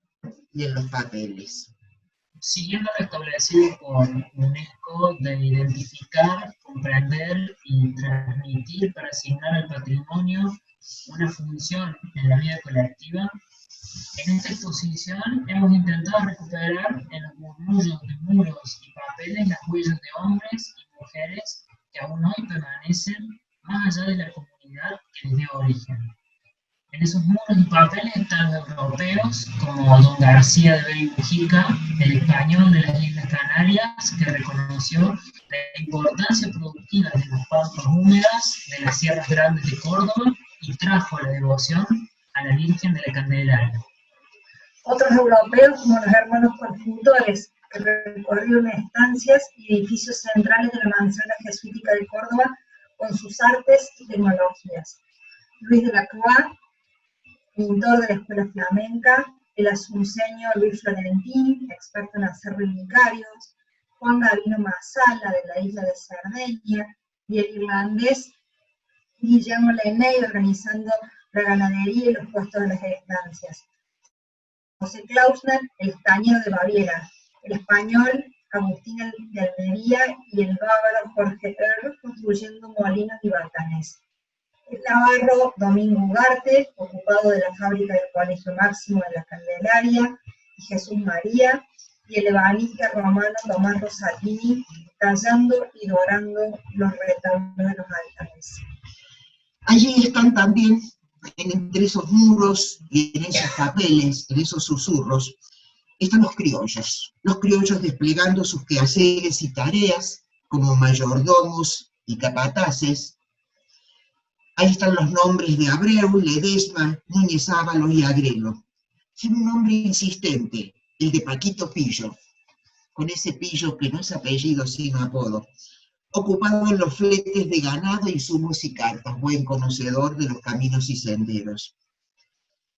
y en los papeles. Siguiendo lo establecido por UNESCO de identificar, comprender y transmitir para asignar al patrimonio una función en la vida colectiva, en esta exposición hemos intentado recuperar en los murmullos de muros y papeles las huellas de hombres y mujeres que aún hoy permanecen más allá de la comunidad que les dio origen. En esos muros y papeles están los europeos, como don García de Bell y Mujica, el español de las Islas Canarias, que reconoció la importancia productiva de las pampas húmedas de las Sierras Grandes de Córdoba y trajo la devoción a la Virgen de la Candelaria. Otros europeos, como los hermanos constructores, que recorrieron estancias y edificios centrales de la manzana jesuítica de Córdoba con sus artes y tecnologías. Luis de la Croix, pintor de la escuela flamenca, el asunceño Luis Florentín, experto en hacer relicarios, Juan Gavino Masala, de la isla de Cerdeña, y el irlandés Guillermo Leney, organizando la ganadería y los puestos de las estancias. José Klausner, el estañero de Baviera, el español Agustín de Almería y el bávaro Jorge Erl, construyendo molinos y batanes. El navarro Domingo Ugarte, ocupado de la fábrica del Colegio Máximo de la Candelaria, y Jesús María, y el ebanista romano Tomás Rosalini, tallando y dorando los retablos de los altares. Allí están también, entre esos muros y en esos papeles, en esos susurros, están los criollos desplegando sus quehaceres y tareas como mayordomos y capataces. Ahí están los nombres de Abreu, Ledesma, Núñez Ábalos y Agrelo. Tiene un nombre insistente, el de Paquito Pillo, con ese pillo que no es apellido sino apodo, ocupado en los fletes de ganado, insumos y cartas, buen conocedor de los caminos y senderos.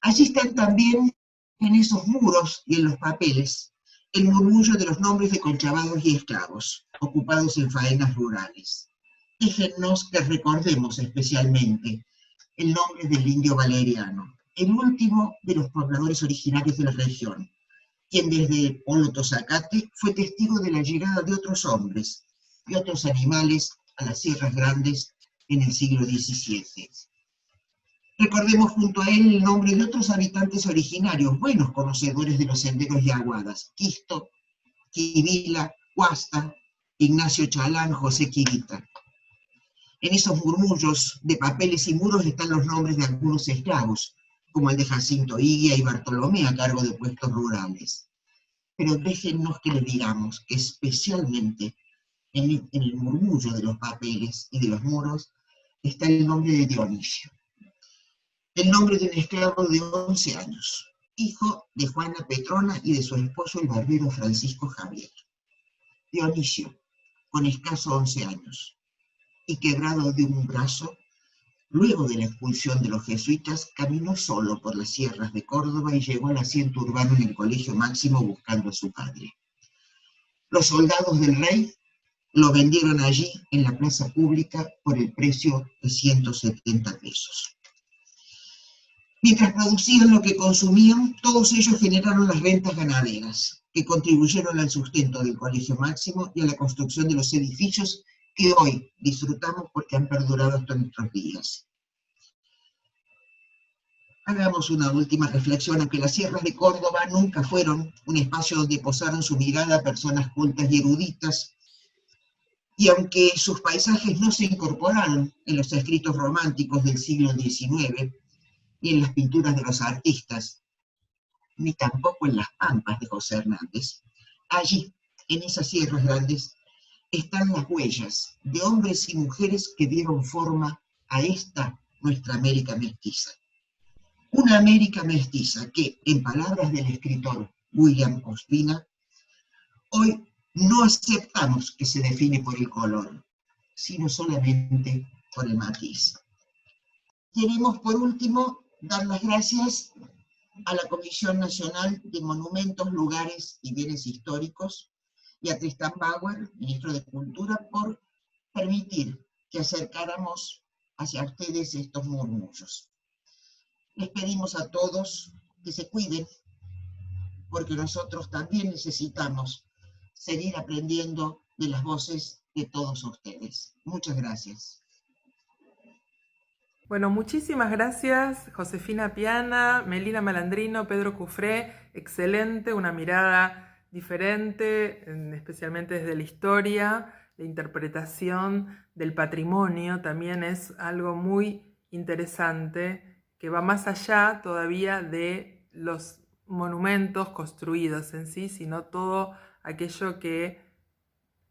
Allí están también, en esos muros y en los papeles, el murmullo de los nombres de conchavados y esclavos, ocupados en faenas rurales. Déjennos que recordemos especialmente el nombre del indio Valeriano, el último de los pobladores originarios de la región, quien desde Polo Tosacate fue testigo de la llegada de otros hombres y otros animales a las Sierras Grandes en el siglo XVII. Recordemos junto a él el nombre de otros habitantes originarios, buenos conocedores de los senderos y aguadas: Quisto, Quivila, Huasta, Ignacio Chalán, José Quirita. En esos murmullos de papeles y muros están los nombres de algunos esclavos, como el de Jacinto Iguia y Bartolomé, a cargo de puestos rurales. Pero déjennos que les digamos que especialmente en el murmullo de los papeles y de los muros está el nombre de Dionisio. El nombre de un esclavo de 11 años, hijo de Juana Petrona y de su esposo el barbero Francisco Javier. Dionisio, con escasos 11 años, y quebrado de un brazo, luego de la expulsión de los jesuitas, caminó solo por las sierras de Córdoba y llegó al asiento urbano en el Colegio Máximo buscando a su padre. Los soldados del rey lo vendieron allí en la plaza pública por el precio de 170 pesos. Mientras producían lo que consumían, todos ellos generaron las rentas ganaderas, que contribuyeron al sustento del Colegio Máximo y a la construcción de los edificios que hoy disfrutamos porque han perdurado hasta nuestros días. Hagamos una última reflexión, aunque las sierras de Córdoba nunca fueron un espacio donde posaron su mirada personas cultas y eruditas, y aunque sus paisajes no se incorporaron en los escritos románticos del siglo XIX, ni en las pinturas de los artistas, ni tampoco en las pampas de José Hernández, allí, en esas sierras grandes, están las huellas de hombres y mujeres que dieron forma a esta nuestra América mestiza. Una América mestiza que, en palabras del escritor William Ospina, hoy no aceptamos que se define por el color, sino solamente por el matiz. Queremos, por último, dar las gracias a la Comisión Nacional de Monumentos, Lugares y Bienes Históricos, y a Tristan Bauer, ministro de Cultura, por permitir que que acercáramos hacia ustedes estos murmullos. Les pedimos a todos que se cuiden, porque nosotros también necesitamos seguir aprendiendo de las voces de todos ustedes. Muchas gracias. Bueno, muchísimas gracias, Josefina Piana, Melina Malandrino, Pedro Cufré. Excelente, una mirada diferente, especialmente desde la historia, la interpretación del patrimonio. También es algo muy interesante que va más allá todavía de los monumentos construidos en sí, sino todo aquello que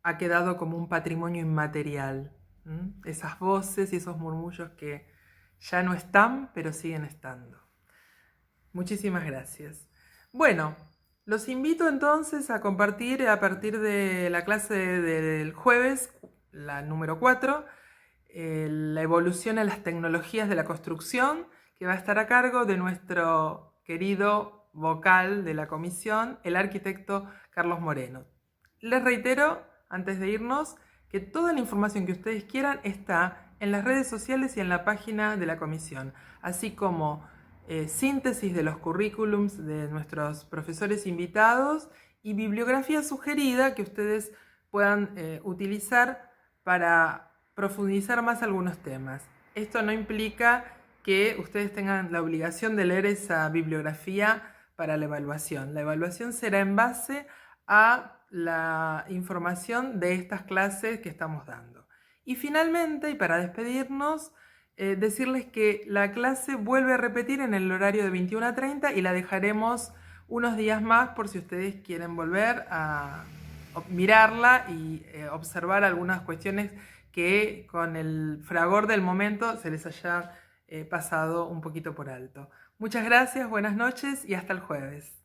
ha quedado como un patrimonio inmaterial. Esas voces y esos murmullos que ya no están, pero siguen estando. Muchísimas gracias. Bueno, los invito entonces a compartir a partir de la clase del jueves, la número 4, la evolución en las tecnologías de la construcción, que va a estar a cargo de nuestro querido vocal de la comisión, el arquitecto Carlos Moreno. Les reitero, antes de irnos, que toda la información que ustedes quieran está en las redes sociales y en la página de la comisión, así como síntesis de los currículums de nuestros profesores invitados y bibliografía sugerida que ustedes puedan utilizar para profundizar más algunos temas. Esto no implica que ustedes tengan la obligación de leer esa bibliografía para la evaluación. La evaluación será en base a la información de estas clases que estamos dando. Y finalmente, y para despedirnos, decirles que la clase vuelve a repetir en el horario de 21 a 30 y la dejaremos unos días más por si ustedes quieren volver a mirarla y observar algunas cuestiones que con el fragor del momento se les haya pasado un poquito por alto. Muchas gracias, buenas noches y hasta el jueves.